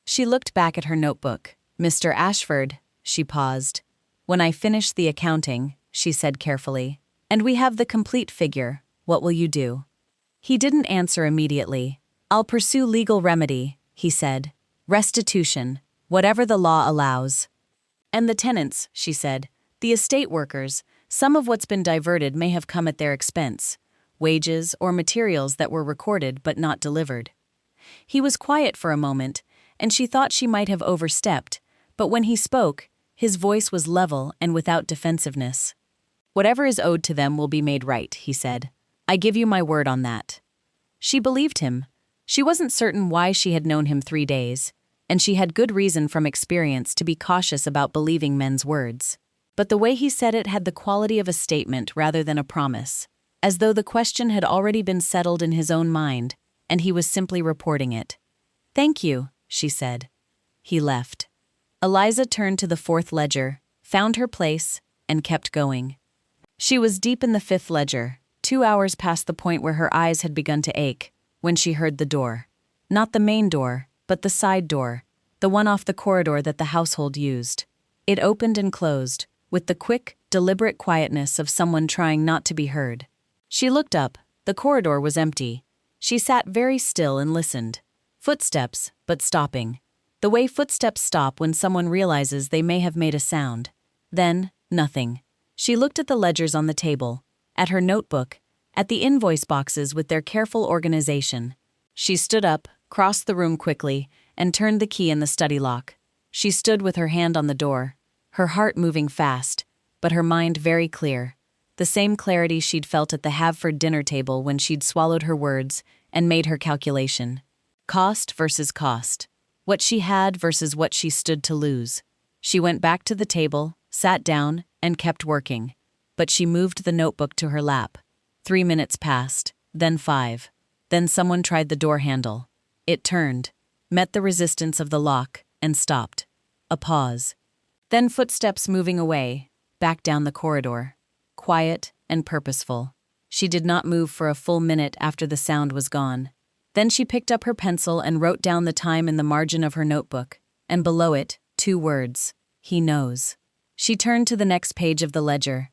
She looked back at her notebook. Mr. Ashford, she paused. When I finish the accounting, she said carefully, and we have the complete figure, what will you do? He didn't answer immediately. I'll pursue legal remedy, he said. Restitution, whatever the law allows. And the tenants, she said, the estate workers, some of what's been diverted may have come at their expense, wages or materials that were recorded but not delivered. He was quiet for a moment, and she thought she might have overstepped, but when he spoke, his voice was level and without defensiveness. Whatever is owed to them will be made right, he said. I give you my word on that. She believed him. She wasn't certain why she had known him 3 days, and she had good reason from experience to be cautious about believing men's words. But the way he said it had the quality of a statement rather than a promise, as though the question had already been settled in his own mind, and he was simply reporting it. Thank you, she said. He left. Eliza turned to the fourth ledger, found her place, and kept going. She was deep in the fifth ledger, 2 hours past the point where her eyes had begun to ache, when she heard the door. Not the main door, but the side door, the one off the corridor that the household used. It opened and closed, with the quick, deliberate quietness of someone trying not to be heard. She looked up. The corridor was empty. She sat very still and listened. Footsteps, but stopping. The way footsteps stop when someone realizes they may have made a sound. Then, nothing. She looked at the ledgers on the table, at her notebook, at the invoice boxes with their careful organization. She stood up, crossed the room quickly, and turned the key in the study lock. She stood with her hand on the door, her heart moving fast, but her mind very clear. the same clarity she'd felt at the Havford dinner table when she'd swallowed her words and made her calculation. Cost versus cost. What she had versus what she stood to lose. She went back to the table, sat down, and kept working. But she moved the notebook to her lap. 3 minutes passed, then 5. Then someone tried the door handle. It turned, met the resistance of the lock, and stopped. A pause. Then footsteps moving away, back down the corridor. Quiet and purposeful. She did not move for a full minute after the sound was gone. Then she picked up her pencil and wrote down the time in the margin of her notebook, and below it, 2 words. He knows. She turned to the next page of the ledger.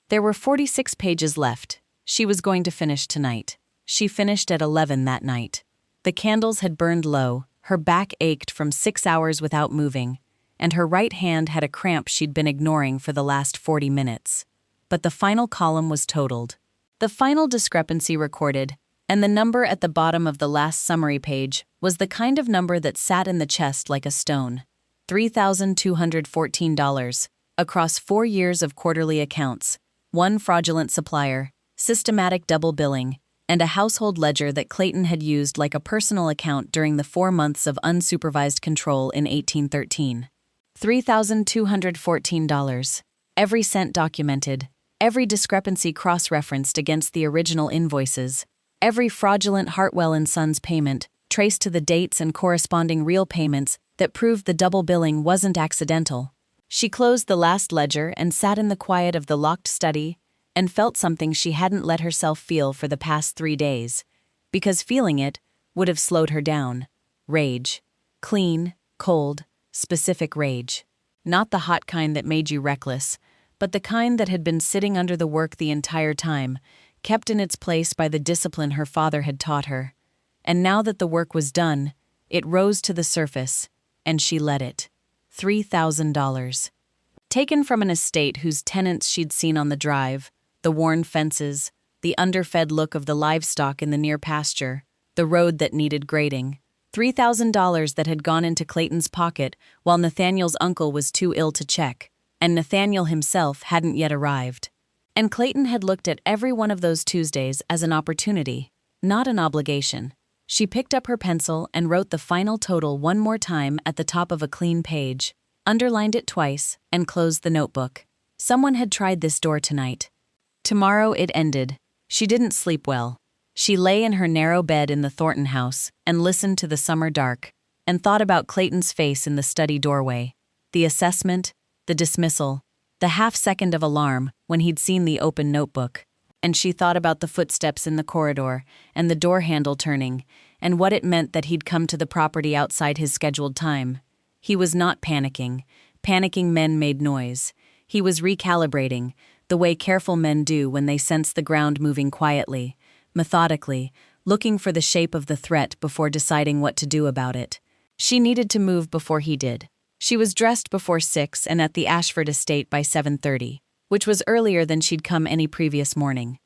There were 46 pages left. She was going to finish tonight. She finished at 11 that night. The candles had burned low, her back ached from 6 hours without moving, and her right hand had a cramp she'd been ignoring for the last 40 minutes. But the final column was totaled. The final discrepancy recorded, and the number at the bottom of the last summary page was the kind of number that sat in the chest like a stone. $3,214, across 4 years of quarterly accounts, 1 fraudulent supplier, systematic double billing, and a household ledger that Clayton had used like a personal account during the 4 months of unsupervised control in 1813. $3,214. Every cent documented, every discrepancy cross-referenced against the original invoices, every fraudulent Hartwell & Sons payment traced to the dates and corresponding real payments that proved the double billing wasn't accidental. She closed the last ledger and sat in the quiet of the locked study and felt something she hadn't let herself feel for the past 3 days, because feeling it would have slowed her down. Rage. Clean, cold, specific rage. Not the hot kind that made you reckless, but the kind that had been sitting under the work the entire time, kept in its place by the discipline her father had taught her. And now that the work was done, it rose to the surface, and she let it. $3,000. Taken from an estate whose tenants she'd seen on the drive, the worn fences, the underfed look of the livestock in the near pasture, the road that needed grading. $3,000 that had gone into Clayton's pocket while Nathaniel's uncle was too ill to check, and Nathaniel himself hadn't yet arrived. And Clayton had looked at every one of those Tuesdays as an opportunity, not an obligation. She picked up her pencil and wrote the final total one more time at the top of a clean page, underlined it twice, and closed the notebook. Someone had tried this door tonight. Tomorrow it ended. She didn't sleep well. She lay in her narrow bed in the Thornton house and listened to the summer dark, and thought about Clayton's face in the study doorway, the assessment, the dismissal, the half-second of alarm when he'd seen the open notebook. And she thought about the footsteps in the corridor and the door handle turning, and what it meant that he'd come to the property outside his scheduled time. He was not panicking. Panicking men made noise. He was recalibrating, the way careful men do when they sense the ground moving quietly, methodically, looking for the shape of the threat before deciding what to do about it. She needed to move before he did. She was dressed before 6 and at the Ashford estate by 7:30, which was earlier than she'd come any previous morning.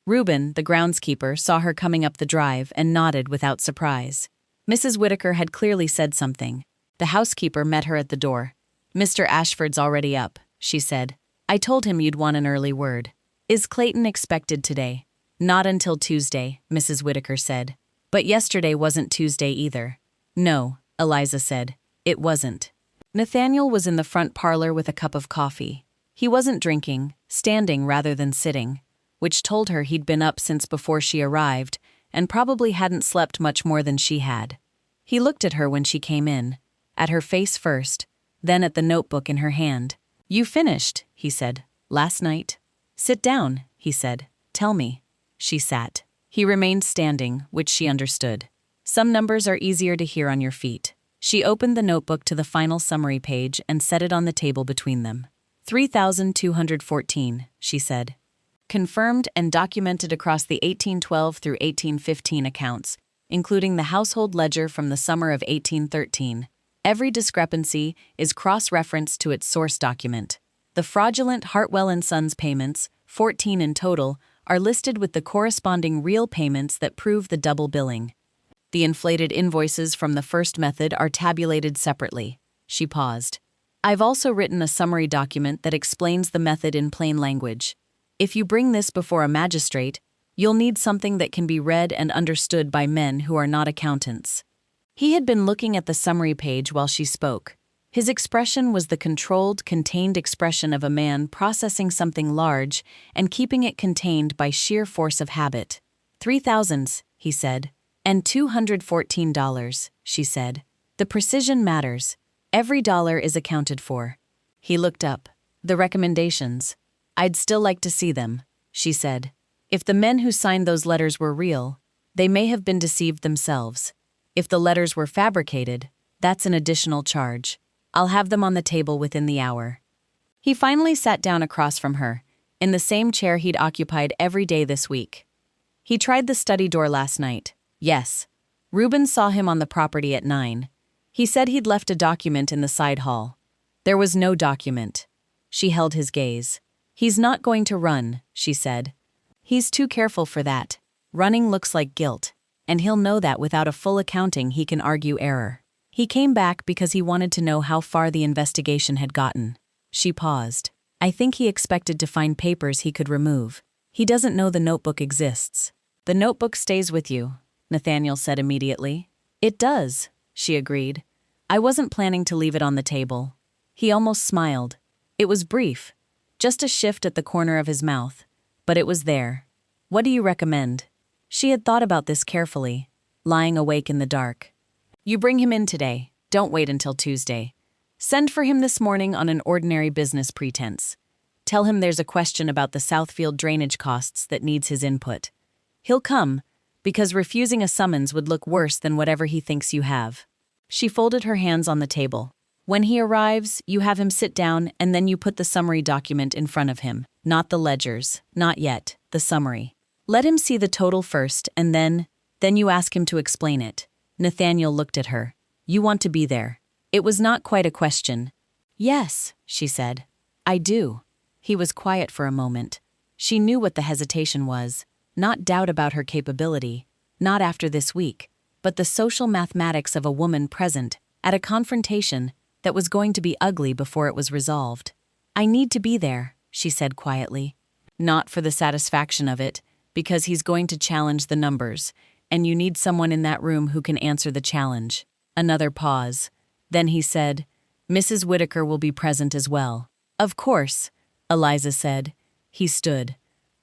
Reuben, the groundskeeper, saw her coming up the drive and nodded without surprise. Mrs. Whitaker had clearly said something. The housekeeper met her at the door. "Mr. Ashford's already up," she said. "I told him you'd want an early word." "Is Clayton expected today?" "Not until Tuesday," Mrs. Whitaker said. "But yesterday wasn't Tuesday either." "No," Eliza said. "It wasn't." Nathaniel was in the front parlor with a cup of coffee. He wasn't drinking, standing rather than sitting, which told her he'd been up since before she arrived and probably hadn't slept much more than she had. He looked at her when she came in, at her face first, then at the notebook in her hand. "You finished," he said. "Last night." "Sit down," he said. "Tell me." She sat. He remained standing, which she understood. Some numbers are easier to hear on your feet. She opened the notebook to the final summary page and set it on the table between them. 3,214, she said. Confirmed and documented across the 1812 through 1815 accounts, including the household ledger from the summer of 1813. Every discrepancy is cross-referenced to its source document. The fraudulent Hartwell & Sons payments, 14 in total, are listed with the corresponding real payments that prove the double billing. The inflated invoices from the first method are tabulated separately. She paused. I've also written a summary document that explains the method in plain language. If you bring this before a magistrate, you'll need something that can be read and understood by men who are not accountants." He had been looking at the summary page while she spoke. His expression was the controlled, contained expression of a man processing something large and keeping it contained by sheer force of habit. "$3,000, he said. "And $214, she said. "The precision matters. Every dollar is accounted for." He looked up. "The recommendations. I'd still like to see them," she said. "If the men who signed those letters were real, they may have been deceived themselves. If the letters were fabricated, that's an additional charge. I'll have them on the table within the hour." He finally sat down across from her, in the same chair he'd occupied every day this week. He tried the study door last night. Yes. Reuben saw him on the property at 9. He said he'd left a document in the side hall. There was no document. She held his gaze. "He's not going to run," she said. "He's too careful for that. Running looks like guilt, and he'll know that without a full accounting he can argue error." He came back because he wanted to know how far the investigation had gotten. She paused. "I think he expected to find papers he could remove. He doesn't know the notebook exists." "The notebook stays with you," Nathaniel said immediately. "It does," she agreed. "I wasn't planning to leave it on the table." He almost smiled. It was brief, just a shift at the corner of his mouth, but it was there. "What do you recommend?" She had thought about this carefully, lying awake in the dark. "You bring him in today. Don't wait until Tuesday. Send for him this morning on an ordinary business pretense. Tell him there's a question about the Southfield drainage costs that needs his input. He'll come, because refusing a summons would look worse than whatever he thinks you have." She folded her hands on the table. "When he arrives, you have him sit down and then you put the summary document in front of him. Not the ledgers, not yet, the summary. Let him see the total first and then you ask him to explain it." Nathaniel looked at her. "You want to be there." It was not quite a question. "Yes," she said. "I do." He was quiet for a moment. She knew what the hesitation was. Not doubt about her capability, not after this week, but the social mathematics of a woman present at a confrontation that was going to be ugly before it was resolved. "I need to be there," she said quietly. "Not for the satisfaction of it, because he's going to challenge the numbers, and you need someone in that room who can answer the challenge." Another pause. Then he said, "Mrs. Whitaker will be present as well." "Of course," Eliza said. He stood.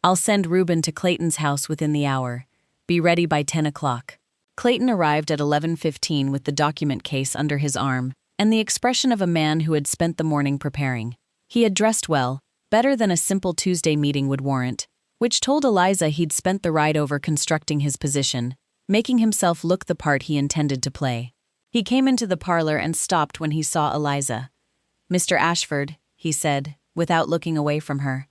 "I'll send Reuben to Clayton's house within the hour. Be ready by 10 o'clock. Clayton arrived at 11:15 with the document case under his arm and the expression of a man who had spent the morning preparing. He had dressed well, better than a simple Tuesday meeting would warrant, which told Eliza he'd spent the ride over constructing his position, making himself look the part he intended to play. He came into the parlor and stopped when he saw Eliza. "Mr. Ashford," he said, without looking away from her.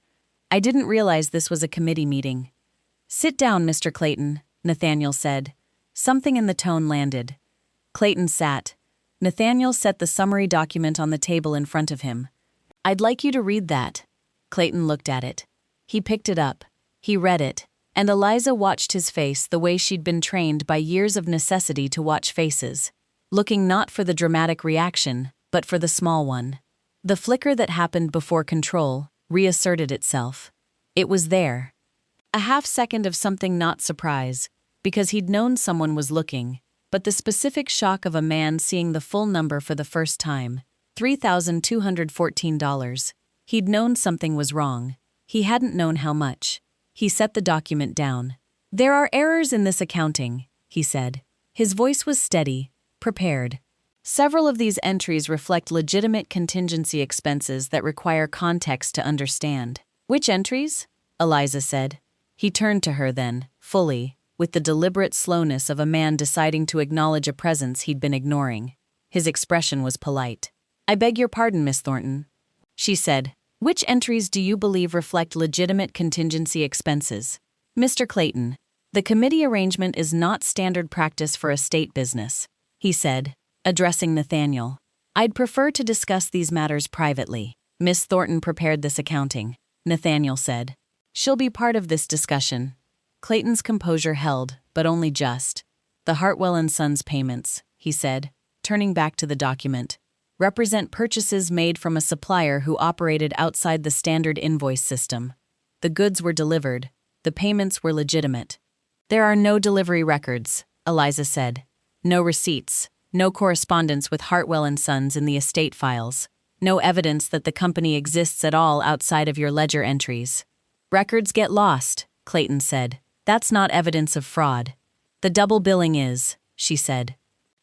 "I didn't realize this was a committee meeting." "Sit down, Mr. Clayton," Nathaniel said. Something in the tone landed. Clayton sat. Nathaniel set the summary document on the table in front of him. "I'd like you to read that." Clayton looked at it. He picked it up. He read it, and Eliza watched his face the way she'd been trained by years of necessity to watch faces, looking not for the dramatic reaction, but for the small one. The flicker that happened before control reasserted itself. It was there. A half second of something not surprise, because he'd known someone was looking, but the specific shock of a man seeing the full number for the first time, $3,214. He'd known something was wrong. He hadn't known how much. He set the document down. "There are errors in this accounting," he said. His voice was steady, prepared. "Several of these entries reflect legitimate contingency expenses that require context to understand." "Which entries?" Eliza said. He turned to her then, fully, with the deliberate slowness of a man deciding to acknowledge a presence he'd been ignoring. His expression was polite. "I beg your pardon, Miss Thornton," she said. "Which entries do you believe reflect legitimate contingency expenses?" "Mr. Clayton, the committee arrangement is not standard practice for estate business," he said, addressing Nathaniel. "I'd prefer to discuss these matters privately." "Miss Thornton prepared this accounting," Nathaniel said. "She'll be part of this discussion." Clayton's composure held, but only just. "The Hartwell and Sons payments," he said, turning back to the document, "represent purchases made from a supplier who operated outside the standard invoice system. The goods were delivered. The payments were legitimate. There are no delivery records, Eliza said. No receipts, no correspondence with Hartwell and Sons in the estate files, no evidence that the company exists at all outside of your ledger entries. Records get lost, Clayton said. That's not evidence of fraud. The double billing is, she said.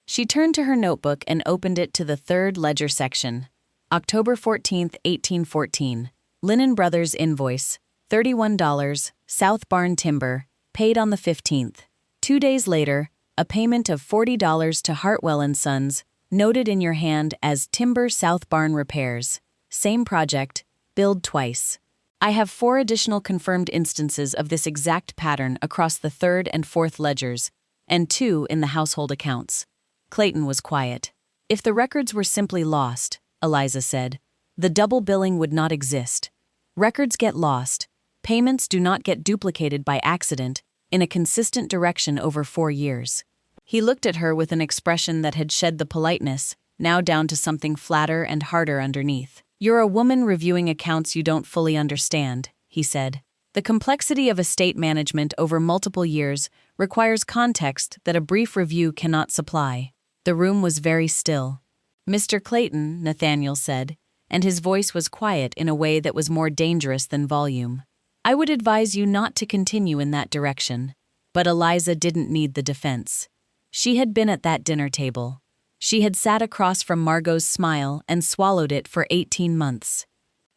She turned to her notebook and opened it to the third ledger section. October 14, 1814. Linen Brothers invoice, $31, South Barn Timber, paid on the 15th. 2 days later, a payment of $40 to Hartwell and Sons, noted in your hand as Timber South Barn Repairs. Same project, billed twice. I have 4 additional confirmed instances of this exact pattern across the third and fourth ledgers, and 2 in the household accounts. Clayton was quiet. If the records were simply lost, Eliza said, the double billing would not exist. Records get lost. Payments do not get duplicated by accident in a consistent direction over 4 years. He looked at her with an expression that had shed the politeness, now down to something flatter and harder underneath. You're a woman reviewing accounts you don't fully understand, he said. The complexity of estate management over multiple years requires context that a brief review cannot supply. The room was very still. Mr. Clayton, Nathaniel said, and his voice was quiet in a way that was more dangerous than volume. I would advise you not to continue in that direction. But Eliza didn't need the defense. She had been at that dinner table. She had sat across from Margot's smile and swallowed it for 18 months.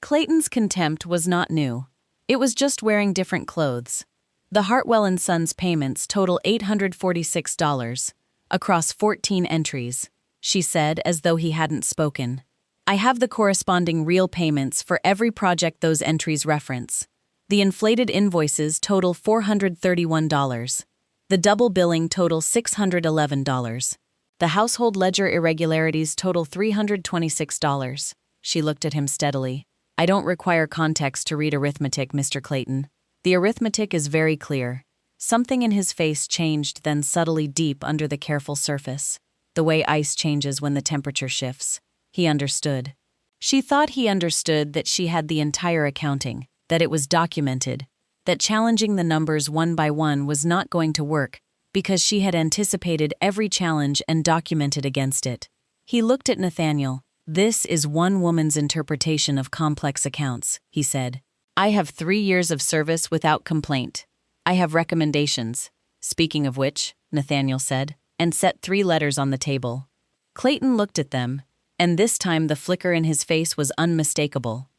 Clayton's contempt was not new. It was just wearing different clothes. The Hartwell and Sons payments total $846, across 14 entries, she said as though he hadn't spoken. I have the corresponding real payments for every project those entries reference. The inflated invoices total $431. The double billing total $611. The household ledger irregularities total $326. She looked at him steadily. I don't require context to read arithmetic, Mr. Clayton. The arithmetic is very clear. Something in his face changed, then subtly deep under the careful surface. The way ice changes when the temperature shifts. He understood. She thought he understood that she had the entire accounting, that it was documented, that challenging the numbers one by one was not going to work because she had anticipated every challenge and documented against it. He looked at Nathaniel. This is one woman's interpretation of complex accounts, he said. I have 3 years of service without complaint. I have recommendations. Speaking of which, Nathaniel said, and set 3 letters on the table. Clayton looked at them, and this time the flicker in his face was unmistakable.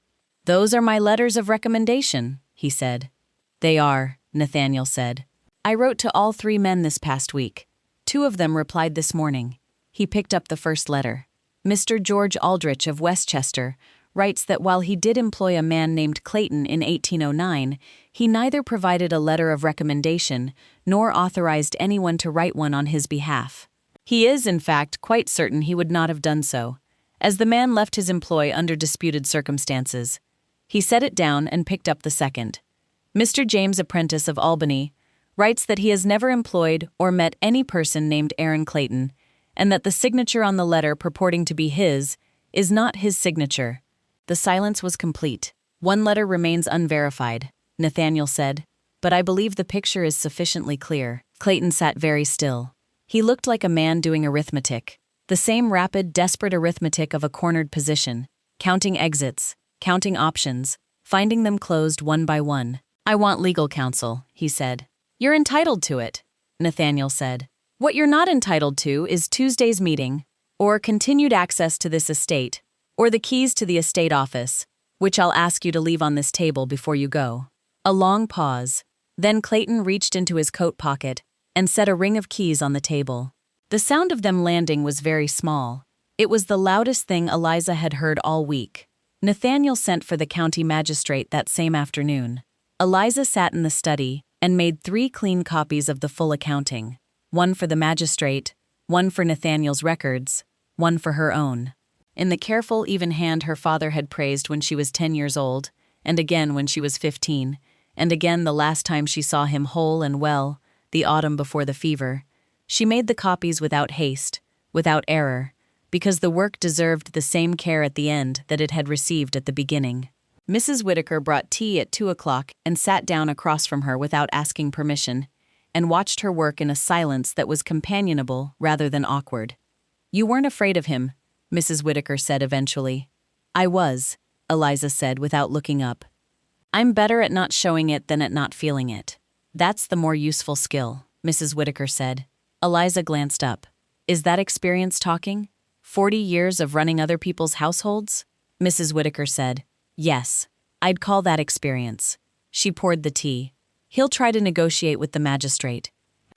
Those are my letters of recommendation, he said. They are, Nathaniel said. I wrote to all 3 men this past week. 2 of them replied this morning. He picked up the first letter. Mr. George Aldrich of Westchester writes that while he did employ a man named Clayton in 1809, he neither provided a letter of recommendation nor authorized anyone to write one on his behalf. He is, in fact, quite certain he would not have done so, as the man left his employ under disputed circumstances. He set it down and picked up the second. Mr. James Apprentice of Albany writes that he has never employed or met any person named Aaron Clayton, and that the signature on the letter purporting to be his is not his signature. The silence was complete. 1 letter remains unverified, Nathaniel said, but I believe the picture is sufficiently clear. Clayton sat very still. He looked like a man doing arithmetic, the same rapid, desperate arithmetic of a cornered position, counting exits, counting options, finding them closed one by one. I want legal counsel, he said. You're entitled to it, Nathaniel said. What you're not entitled to is Tuesday's meeting, or continued access to this estate, or the keys to the estate office, which I'll ask you to leave on this table before you go. A long pause. Then Clayton reached into his coat pocket and set a ring of keys on the table. The sound of them landing was very small. It was the loudest thing Eliza had heard all week. Nathaniel sent for the county magistrate that same afternoon. Eliza sat in the study and made 3 clean copies of the full accounting. 1 for the magistrate, 1 for Nathaniel's records, 1 for her own. In the careful, even hand her father had praised when she was 10 years old, and again when she was 15, and again the last time she saw him whole and well, the autumn before the fever, she made the copies without haste, without error, because the work deserved the same care at the end that it had received at the beginning. Mrs. Whitaker brought tea at 2 o'clock and sat down across from her without asking permission, and watched her work in a silence that was companionable rather than awkward. "You weren't afraid of him," Mrs. Whitaker said eventually. "I was," Eliza said without looking up. "I'm better at not showing it than at not feeling it. That's the more useful skill," Mrs. Whitaker said. Eliza glanced up. "Is that experience talking? 40 years of running other people's households?" Mrs. Whitaker said. "Yes, I'd call that experience." She poured the tea. "He'll try to negotiate with the magistrate.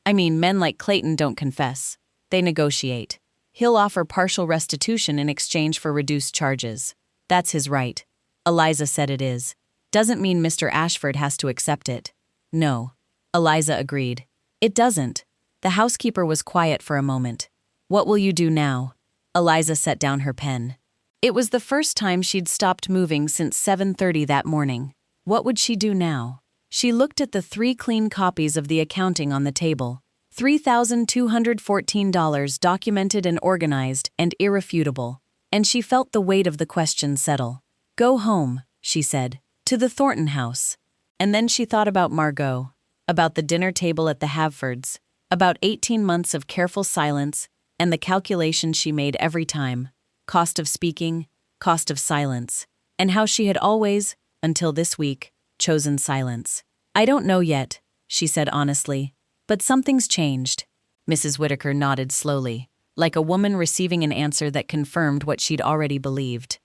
I mean, men like Clayton don't confess. They negotiate. He'll offer partial restitution in exchange for reduced charges. That's his right." Eliza said. "It is. Doesn't mean Mr. Ashford has to accept it." "No," Eliza agreed. "It doesn't." The housekeeper was quiet for a moment. "What will you do now?" Eliza set down her pen. It was the first time she'd stopped moving since 7:30 that morning. What would she do now? She looked at the 3 clean copies of the accounting on the table. $3,214 documented and organized and irrefutable. And she felt the weight of the question settle. "Go home," she said, "to the Thornton house." And then she thought about Margot, about the dinner table at the Havfords, about 18 months of careful silence and the calculation she made every time. Cost of speaking, cost of silence, and how she had always, until this week, chosen silence. "I don't know yet," she said honestly, "but something's changed." Mrs. Whitaker nodded slowly, like a woman receiving an answer that confirmed what she'd already believed.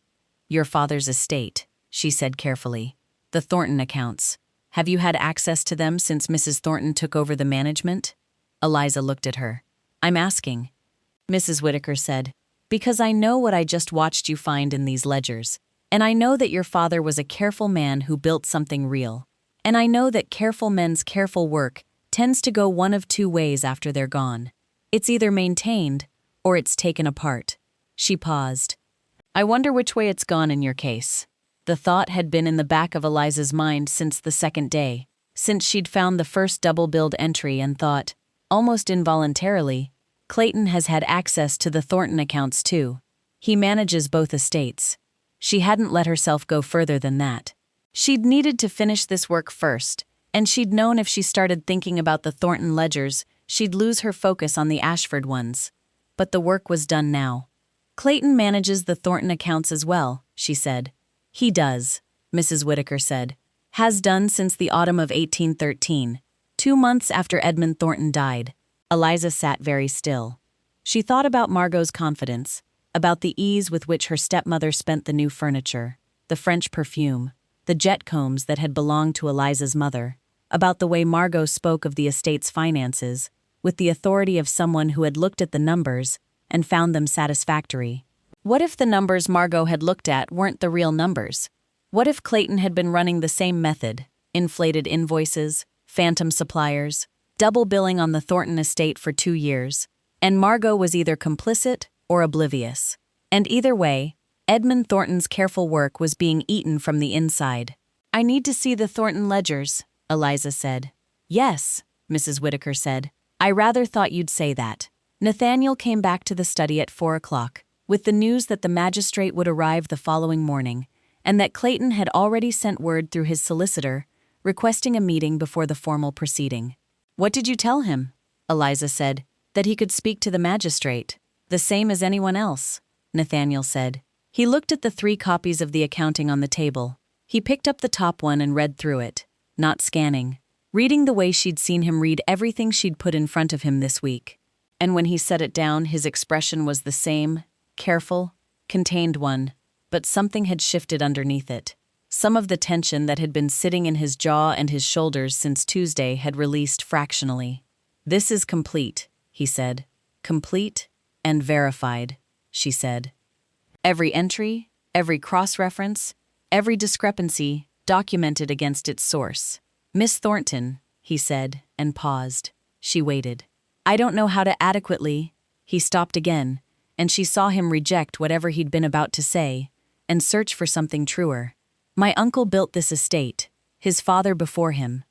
"Your father's estate," she said carefully. "The Thornton accounts. Have you had access to them since Mrs. Thornton took over the management?" Eliza looked at her. "I'm asking." Mrs. Whitaker said, "Because I know what I just watched you find in these ledgers. And I know that your father was a careful man who built something real. And I know that careful men's careful work tends to go one of 2 ways after they're gone. It's either maintained, or it's taken apart." She paused. "I wonder which way it's gone in your case." The thought had been in the back of Eliza's mind since the second day, since she'd found the first double-billed entry and thought, almost involuntarily, Clayton has had access to the Thornton accounts too. He manages both estates. She hadn't let herself go further than that. She'd needed to finish this work first, and she'd known if she started thinking about the Thornton ledgers, she'd lose her focus on the Ashford ones. But the work was done now. "Clayton manages the Thornton accounts as well," she said. "He does," Mrs. Whitaker said. "Has done since the autumn of 1813, 2 months after Edmund Thornton died." Eliza sat very still. She thought about Margot's confidence, about the ease with which her stepmother spent the new furniture, the French perfume, the jet combs that had belonged to Eliza's mother, about the way Margot spoke of the estate's finances, with the authority of someone who had looked at the numbers and found them satisfactory. What if the numbers Margot had looked at weren't the real numbers? What if Clayton had been running the same method, inflated invoices, phantom suppliers, double billing on the Thornton estate for 2 years, and Margot was either complicit or oblivious? And either way, Edmund Thornton's careful work was being eaten from the inside. "I need to see the Thornton ledgers," Eliza said. "Yes," Mrs. Whitaker said. "I rather thought you'd say that." Nathaniel came back to the study at 4 o'clock, with the news that the magistrate would arrive the following morning, and that Clayton had already sent word through his solicitor, requesting a meeting before the formal proceeding. "What did you tell him?" Eliza said. "That he could speak to the magistrate. The same as anyone else," Nathaniel said. He looked at the 3 copies of the accounting on the table. He picked up the top one and read through it, not scanning, reading the way she'd seen him read everything she'd put in front of him this week. And when he set it down, his expression was the same, careful, contained one, but something had shifted underneath it. Some of the tension that had been sitting in his jaw and his shoulders since Tuesday had released fractionally. "This is complete," he said. "Complete and verified," she said. "Every entry, every cross-reference, every discrepancy documented against its source. Miss Thornton," he said, and paused. She waited. "I don't know how to adequately—" He stopped again, and she saw him reject whatever he'd been about to say and search for something truer. "My uncle built this estate, his father before him.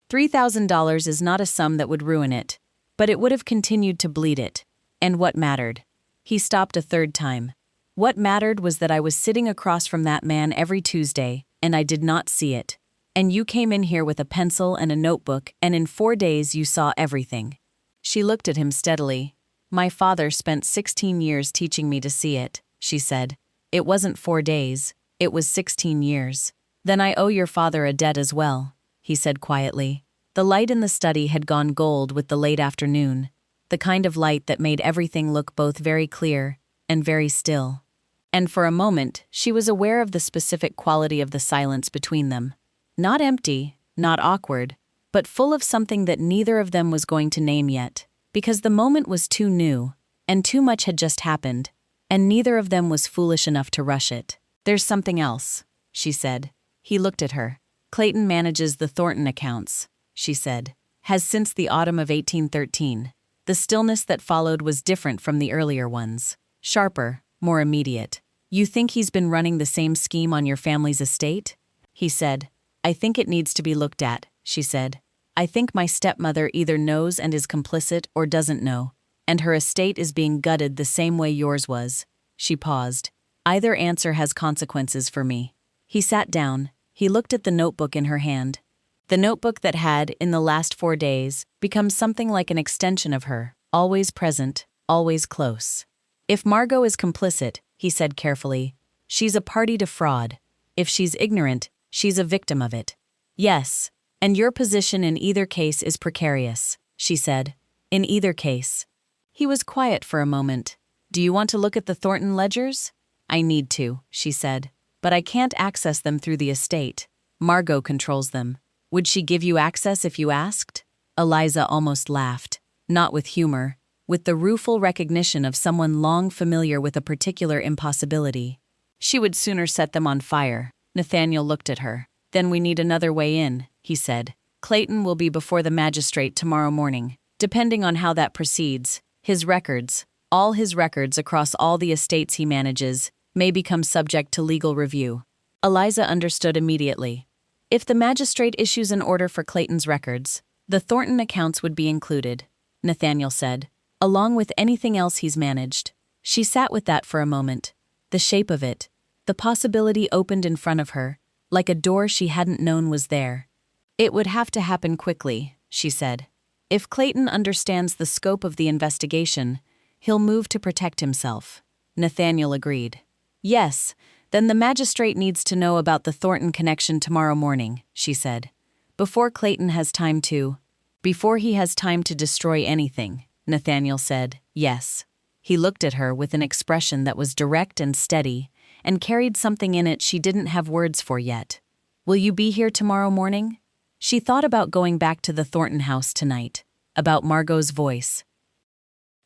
$3,000 is not a sum that would ruin it, but it would have continued to bleed it. And what mattered?" He stopped a third time. What mattered was that I was sitting across from that man every Tuesday, and I did not see it. And you came in here with a pencil and a notebook, and in 4 days you saw everything. She looked at him steadily. My father spent 16 years teaching me to see it, she said. It wasn't 4 days, it was 16 years. Then I owe your father a debt as well, he said quietly. The light in the study had gone gold with the late afternoon, the kind of light that made everything look both very clear and very still. And for a moment, she was aware of the specific quality of the silence between them. Not empty, not awkward, but full of something that neither of them was going to name yet, because the moment was too new, and too much had just happened, and neither of them was foolish enough to rush it. There's something else, she said. He looked at her. Clayton manages the Thornton accounts, she said. Has since the autumn of 1813. The stillness that followed was different from the earlier ones. Sharper, more immediate. You think he's been running the same scheme on your family's estate? He said. I think it needs to be looked at, she said. I think my stepmother either knows and is complicit or doesn't know, and her estate is being gutted the same way yours was. She paused. Either answer has consequences for me. He sat down. He looked at the notebook in her hand. The notebook that had, in the last 4 days, become something like an extension of her, always present, always close. If Margot is complicit, he said carefully, she's a party to fraud. If she's ignorant, she's a victim of it. Yes, and your position in either case is precarious, she said. In either case. He was quiet for a moment. Do you want to look at the Thornton ledgers? I need to, she said. But I can't access them through the estate. Margot controls them. Would she give you access if you asked? Eliza almost laughed. Not with humor, with the rueful recognition of someone long familiar with a particular impossibility. She would sooner set them on fire. Nathaniel looked at her. Then we need another way in, he said. Clayton will be before the magistrate tomorrow morning. Depending on how that proceeds, his records, all his records across all the estates he manages, may become subject to legal review. Eliza understood immediately. If the magistrate issues an order for Clayton's records, the Thornton accounts would be included, Nathaniel said, along with anything else he's managed. She sat with that for a moment. The shape of it, the possibility opened in front of her, like a door she hadn't known was there. It would have to happen quickly, she said. If Clayton understands the scope of the investigation, he'll move to protect himself. Nathaniel agreed. Yes, then the magistrate needs to know about the Thornton connection tomorrow morning, she said. Before Clayton has time to... Before he has time to destroy anything, Nathaniel said, yes. He looked at her with an expression that was direct and steady, and carried something in it she didn't have words for yet. Will you be here tomorrow morning? She thought about going back to the Thornton house tonight, about Margot's voice.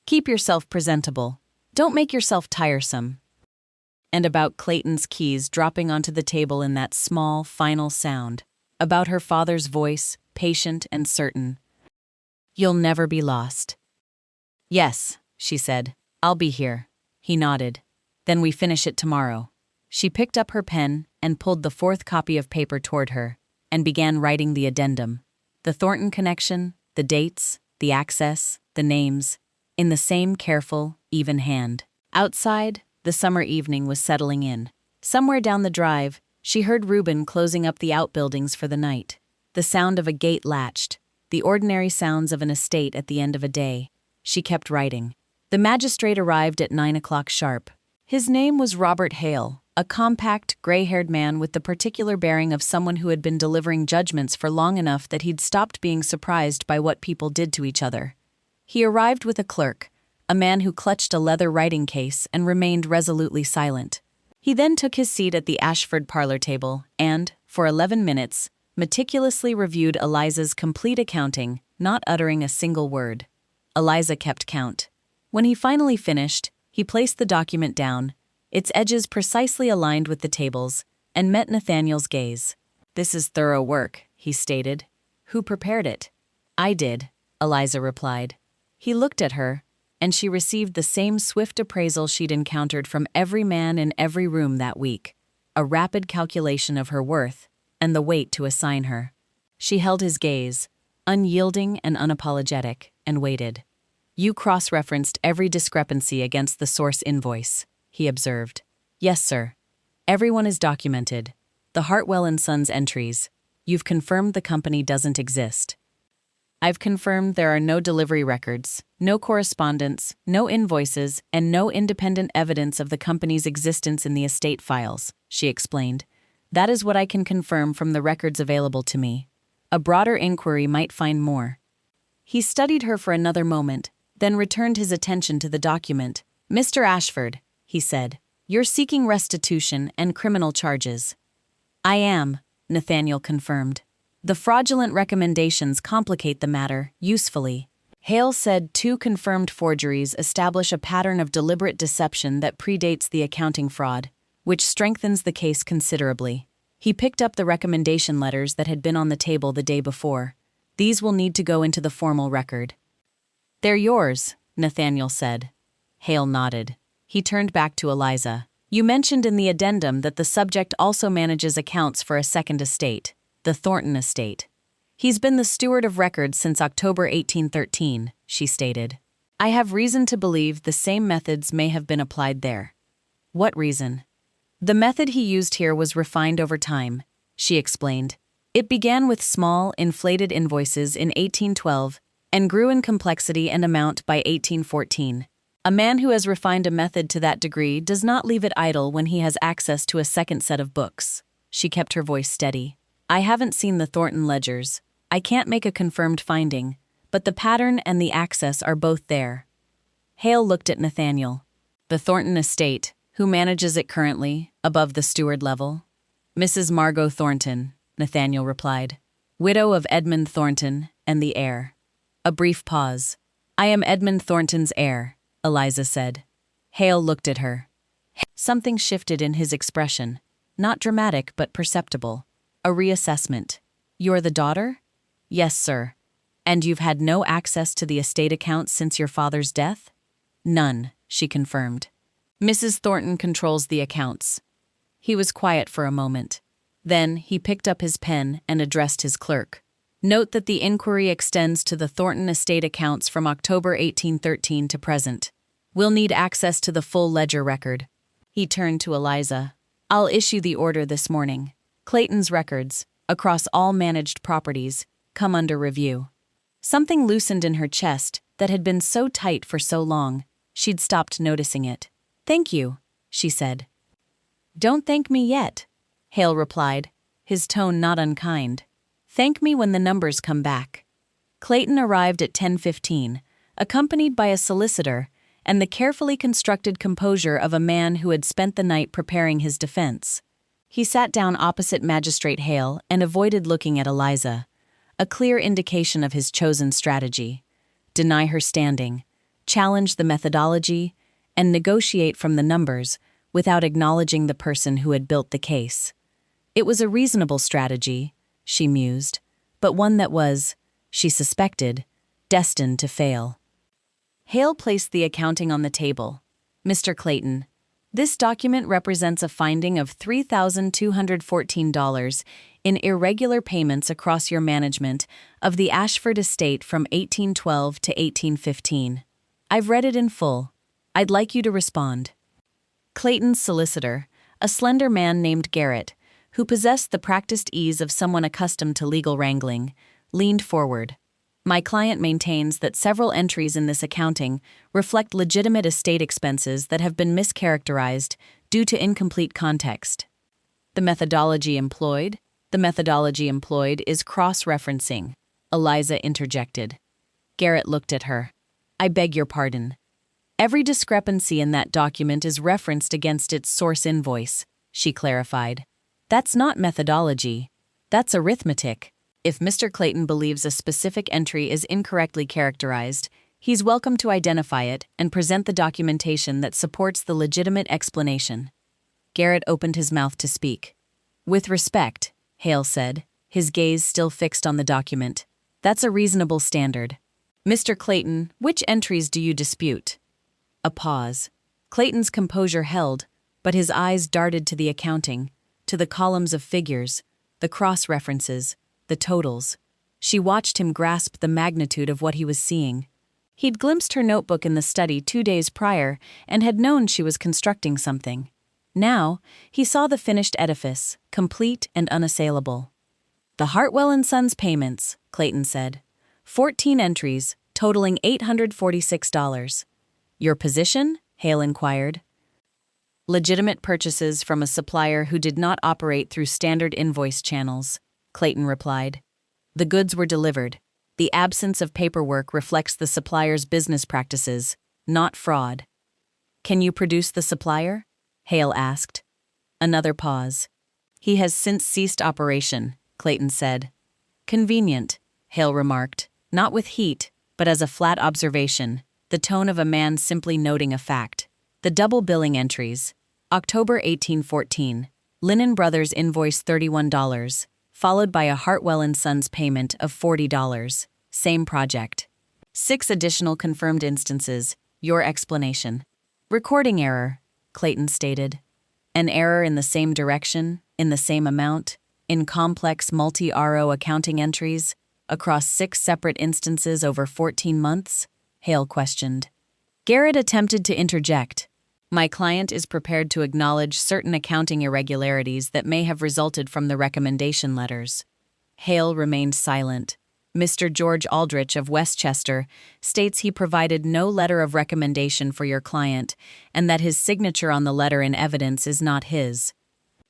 Keep yourself presentable. Don't make yourself tiresome. And about Clayton's keys dropping onto the table in that small, final sound. About her father's voice, patient and certain. You'll never be lost. Yes, she said. I'll be here. He nodded. Then we finish it tomorrow. She picked up her pen and pulled the 4th copy of paper toward her, and began writing the addendum. The Thornton connection, the dates, the access, the names, in the same careful, even hand. Outside, the summer evening was settling in. Somewhere down the drive, she heard Reuben closing up the outbuildings for the night. The sound of a gate latched, the ordinary sounds of an estate at the end of a day. She kept writing. The magistrate arrived at 9 o'clock sharp. His name was Robert Hale, a compact, gray-haired man with the particular bearing of someone who had been delivering judgments for long enough that he'd stopped being surprised by what people did to each other. He arrived with a clerk, a man who clutched a leather writing case and remained resolutely silent. He then took his seat at the Ashford parlor table and, for 11 minutes, meticulously reviewed Eliza's complete accounting, not uttering a single word. Eliza kept count. When he finally finished, he placed the document down, its edges precisely aligned with the tables, and met Nathaniel's gaze. This is thorough work, he stated. Who prepared it? I did, Eliza replied. He looked at her, and she received the same swift appraisal she'd encountered from every man in every room that week, a rapid calculation of her worth and the weight to assign her. She held his gaze, unyielding and unapologetic, and waited. You cross-referenced every discrepancy against the source invoice. he observed. Yes, sir. Everyone is documented. The Hartwell and Sons entries. You've confirmed the company doesn't exist. I've confirmed there are no delivery records, no correspondence, no invoices, and no independent evidence of the company's existence in the estate files, she explained. That is what I can confirm from the records available to me. A broader inquiry might find more. He studied her for another moment, then returned his attention to the document. Mr. Ashford, he said, you're seeking restitution and criminal charges. I am, Nathaniel confirmed. The fraudulent recommendations complicate the matter, usefully. Hale said 2 confirmed forgeries establish a pattern of deliberate deception that predates the accounting fraud, which strengthens the case considerably. He picked up the recommendation letters that had been on the table the day before. These will need to go into the formal record. They're yours, Nathaniel said. Hale nodded. He turned back to Eliza. You mentioned in the addendum that the subject also manages accounts for a second estate, the Thornton estate. He's been the steward of records since October 1813, she stated. I have reason to believe the same methods may have been applied there. What reason? The method he used here was refined over time, she explained. It began with small, inflated invoices in 1812 and grew in complexity and amount by 1814. A man who has refined a method to that degree does not leave it idle when he has access to a second set of books. She kept her voice steady. I haven't seen the Thornton ledgers. I can't make a confirmed finding, but the pattern and the access are both there. Hale looked at Nathaniel. The Thornton estate, who manages it currently, above the steward level? Mrs. Margot Thornton, Nathaniel replied. Widow of Edmund Thornton and the heir. A brief pause. I am Edmund Thornton's heir, Eliza said. Hale looked at her. Something shifted in his expression. Not dramatic, but perceptible. A reassessment. You're the daughter? Yes, sir. And you've had no access to the estate accounts since your father's death? None, she confirmed. Mrs. Thornton controls the accounts. He was quiet for a moment. Then he picked up his pen and addressed his clerk. Note that the inquiry extends to the Thornton estate accounts from October 1813 to present. We'll need access to the full ledger record. He turned to Eliza. I'll issue the order this morning. Clayton's records, across all managed properties, come under review. Something loosened in her chest that had been so tight for so long, she'd stopped noticing it. Thank you, she said. Don't thank me yet, Hale replied, his tone not unkind. Thank me when the numbers come back. Clayton arrived at 10:15, accompanied by a solicitor and the carefully constructed composure of a man who had spent the night preparing his defense. He sat down opposite Magistrate Hale and avoided looking at Eliza, a clear indication of his chosen strategy. Deny her standing, challenge the methodology, and negotiate from the numbers without acknowledging the person who had built the case. It was a reasonable strategy, she mused, but one that was, she suspected, destined to fail. Hale placed the accounting on the table. Mr. Clayton, this document represents a finding of $3,214 in irregular payments across your management of the Ashford estate from 1812 to 1815. I've read it in full. I'd like you to respond. Clayton's solicitor, a slender man named Garrett, who possessed the practiced ease of someone accustomed to legal wrangling, leaned forward. My client maintains that several entries in this accounting reflect legitimate estate expenses that have been mischaracterized due to incomplete context. The methodology employed is cross-referencing, Eliza interjected. Garrett looked at her. I beg your pardon. Every discrepancy in that document is referenced against its source invoice, she clarified. That's not methodology. That's arithmetic. If Mr. Clayton believes a specific entry is incorrectly characterized, he's welcome to identify it and present the documentation that supports the legitimate explanation. Garrett opened his mouth to speak. With respect, Hale said, his gaze still fixed on the document. That's a reasonable standard. Mr. Clayton, which entries do you dispute? A pause. Clayton's composure held, but his eyes darted to the accounting, to the columns of figures, the cross-references, the totals. She watched him grasp the magnitude of what he was seeing. He'd glimpsed her notebook in the study 2 days prior and had known she was constructing something. Now, he saw the finished edifice, complete and unassailable. "The Hartwell & Sons payments," Clayton said. 14 entries, totaling $846. "Your position?" Hale inquired. "Legitimate purchases from a supplier who did not operate through standard invoice channels," Clayton replied. "The goods were delivered. The absence of paperwork reflects the supplier's business practices, not fraud." "Can you produce the supplier?" Hale asked. Another pause. "He has since ceased operation," Clayton said. "Convenient," Hale remarked, not with heat, but as a flat observation, the tone of a man simply noting a fact. The double billing entries. October 1814, Linen Brothers invoice $31, followed by a Hartwell & Sons payment of $40. Same project. 6 additional confirmed instances. Your explanation. "Recording error," Clayton stated. "An error in the same direction, in the same amount, in complex multi-RO accounting entries, across 6 separate instances over 14 months?" Hale questioned. Garrett attempted to interject. "My client is prepared to acknowledge certain accounting irregularities that may have resulted from the recommendation letters." Hale remained silent. "Mr. George Aldrich of Westchester states he provided no letter of recommendation for your client and that his signature on the letter in evidence is not his."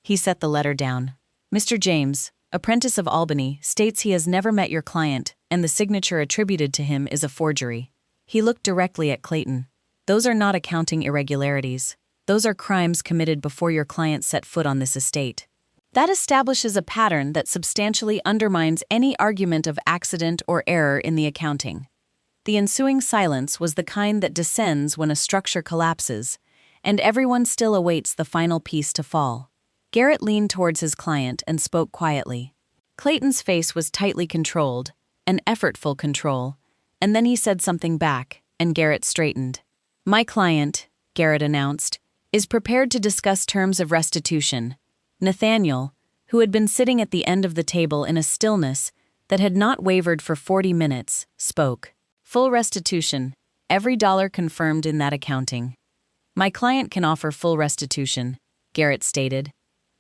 He set the letter down. "Mr. James, apprentice of Albany, states he has never met your client and the signature attributed to him is a forgery." He looked directly at Clayton. "Those are not accounting irregularities. Those are crimes committed before your client set foot on this estate. That establishes a pattern that substantially undermines any argument of accident or error in the accounting." The ensuing silence was the kind that descends when a structure collapses, and everyone still awaits the final piece to fall. Garrett leaned towards his client and spoke quietly. Clayton's face was tightly controlled, an effortful control, and then he said something back, and Garrett straightened. "My client," Garrett announced, "is prepared to discuss terms of restitution." Nathaniel, who had been sitting at the end of the table in a stillness that had not wavered for 40 minutes, spoke. "Full restitution, every dollar confirmed in that accounting." "My client can offer full restitution," Garrett stated,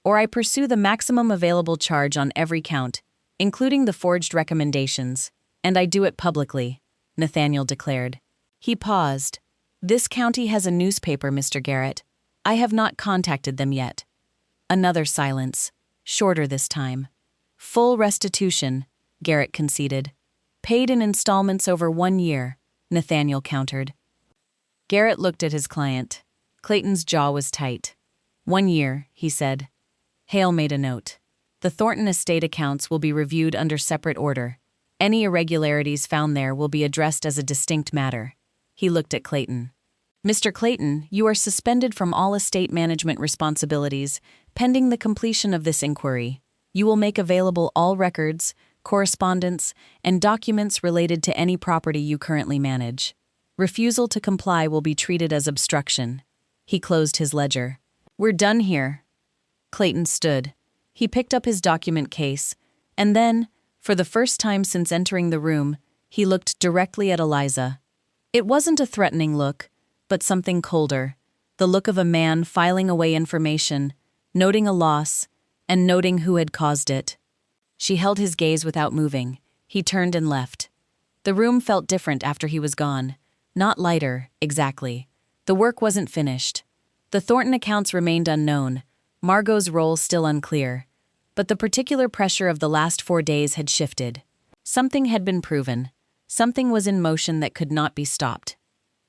"or I pursue the maximum available charge on every count, including the forged recommendations, and I do it publicly," Nathaniel declared. He paused. "This county has a newspaper, Mr. Garrett. I have not contacted them yet." Another silence, shorter this time. "Full restitution," Garrett conceded. "Paid in installments over 1 year," Nathaniel countered. Garrett looked at his client. Clayton's jaw was tight. "1 year," he said. Hale made a note. "The Thornton estate accounts will be reviewed under separate order. Any irregularities found there will be addressed as a distinct matter." He looked at Clayton. "Mr. Clayton, you are suspended from all estate management responsibilities pending the completion of this inquiry. You will make available all records, correspondence, and documents related to any property you currently manage. Refusal to comply will be treated as obstruction." He closed his ledger. "We're done here." Clayton stood. He picked up his document case, and then, for the first time since entering the room, he looked directly at Eliza. It wasn't a threatening look, but something colder, the look of a man filing away information, noting a loss, and noting who had caused it. She held his gaze without moving. He turned and left. The room felt different after he was gone. Not lighter, exactly. The work wasn't finished. The Thornton accounts remained unknown, Margot's role still unclear. But the particular pressure of the last 4 days had shifted. Something had been proven. Something was in motion that could not be stopped.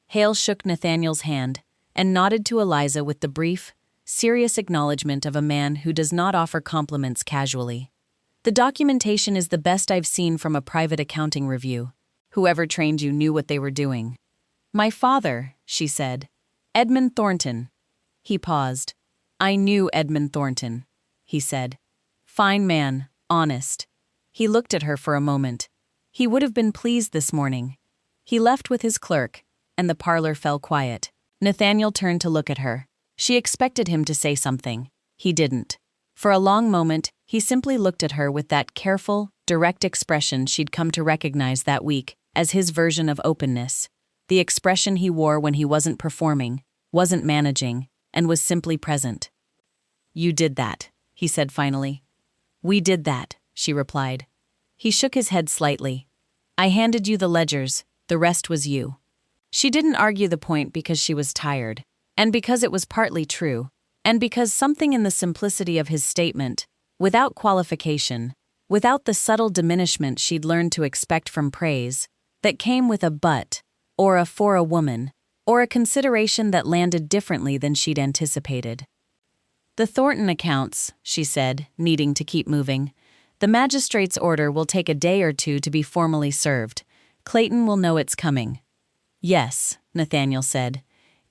Hale shook Nathaniel's hand and nodded to Eliza with the brief, serious acknowledgement of a man who does not offer compliments casually. "The documentation is the best I've seen from a private accounting review. Whoever trained you knew what they were doing." "My father," she said. "Edmund Thornton." He paused. "I knew Edmund Thornton," he said. "Fine man, honest." He looked at her for a moment. He would have been pleased this morning. He left with his clerk, and the parlor fell quiet. Nathaniel turned to look at her. She expected him to say something. He didn't. For a long moment, he simply looked at her with that careful, direct expression she'd come to recognize that week as his version of openness. the expression he wore when he wasn't performing, wasn't managing, and was simply present. "You did that," he said finally. "We did that," she replied. He shook his head slightly. "I handed you the ledgers, the rest was you." She didn't argue the point because she was tired, and because it was partly true, and because something in the simplicity of his statement, without qualification, without the subtle diminishment she'd learned to expect from praise, that came with a but, or a for a woman, or a consideration that landed differently than she'd anticipated. "The Thornton accounts," she said, needing to keep moving. "The magistrate's order will take a day or two to be formally served. Clayton will know it's coming." "Yes," Nathaniel said.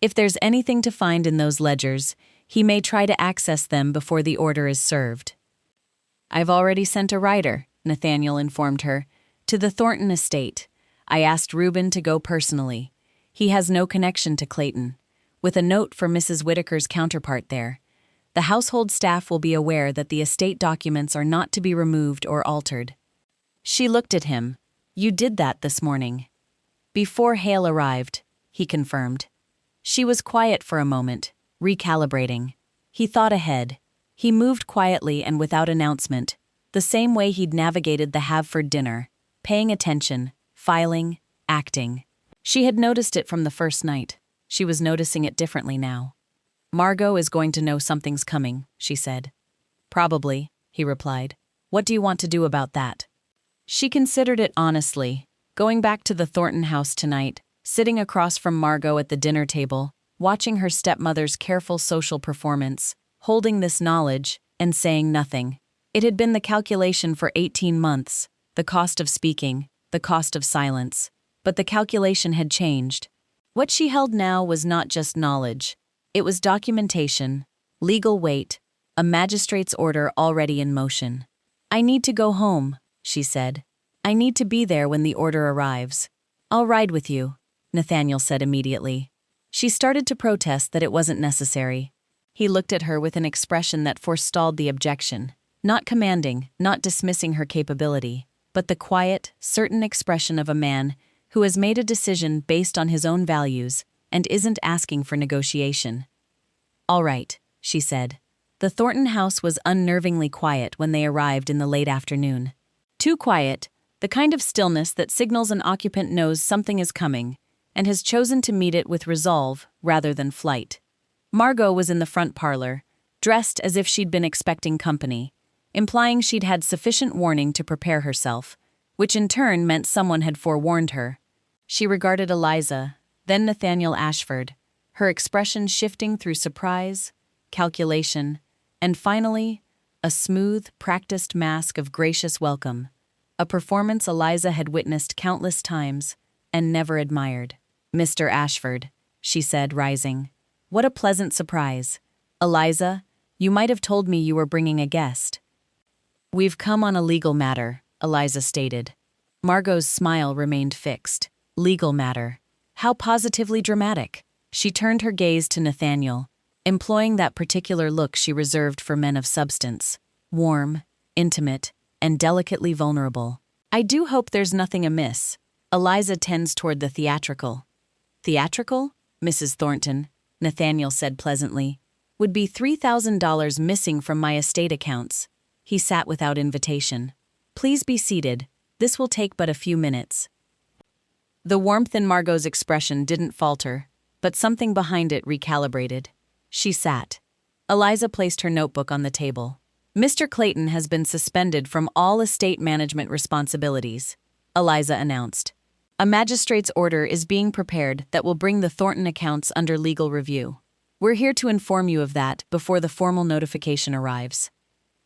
"If there's anything to find in those ledgers, he may try to access them before the order is served." "I've already sent a rider," Nathaniel informed her, "to the Thornton estate. I asked Reuben to go personally. He has no connection to Clayton," with a note for Mrs. Whitaker's counterpart there. "The household staff will be aware that the estate documents are not to be removed or altered." She looked at him. "You did that this morning." "Before Hale arrived," he confirmed. She was quiet for a moment, recalibrating. He thought ahead. He moved quietly and without announcement, the same way he'd navigated the Havford dinner, paying attention, filing, acting. She had noticed it from the first night. She was noticing it differently now. "Margot is going to know something's coming," she said. "Probably," he replied. "What do you want to do about that?" She considered it honestly, going back to the Thornton house tonight, sitting across from Margot at the dinner table, watching her stepmother's careful social performance, holding this knowledge, and saying nothing. It had been the calculation for 18 months, the cost of speaking, the cost of silence. But the calculation had changed. What she held now was not just knowledge. It was documentation, legal weight, a magistrate's order already in motion. "I need to go home," she said. "I need to be there when the order arrives." "I'll ride with you," Nathaniel said immediately. She started to protest that it wasn't necessary. He looked at her with an expression that forestalled the objection, not commanding, not dismissing her capability, but the quiet, certain expression of a man who has made a decision based on his own values and isn't asking for negotiation. "All right," she said. The Thornton house was unnervingly quiet when they arrived in the late afternoon. Too quiet, the kind of stillness that signals an occupant knows something is coming and has chosen to meet it with resolve rather than flight. Margot was in the front parlor, dressed as if she'd been expecting company, implying she'd had sufficient warning to prepare herself, which in turn meant someone had forewarned her. She regarded Eliza, then Nathaniel Ashford, her expression shifting through surprise, calculation, and finally, a smooth, practiced mask of gracious welcome, a performance Eliza had witnessed countless times and never admired. "Mr. Ashford," she said, rising. "What a pleasant surprise. Eliza, you might have told me you were bringing a guest." "We've come on a legal matter," Eliza stated. Margot's smile remained fixed. Legal matter. How positively dramatic. She turned her gaze to Nathaniel, employing that particular look she reserved for men of substance, warm, intimate, and delicately vulnerable. "I do hope there's nothing amiss." Eliza tends toward the theatrical. "Theatrical, Mrs. Thornton," Nathaniel said pleasantly, "would be $3,000 missing from my estate accounts." He sat without invitation. "Please be seated. This will take but a few minutes." The warmth in Margot's expression didn't falter, but something behind it recalibrated. She sat. Eliza placed her notebook on the table. "Mr. Clayton has been suspended from all estate management responsibilities," Eliza announced. "A magistrate's order is being prepared that will bring the Thornton accounts under legal review. We're here to inform you of that before the formal notification arrives."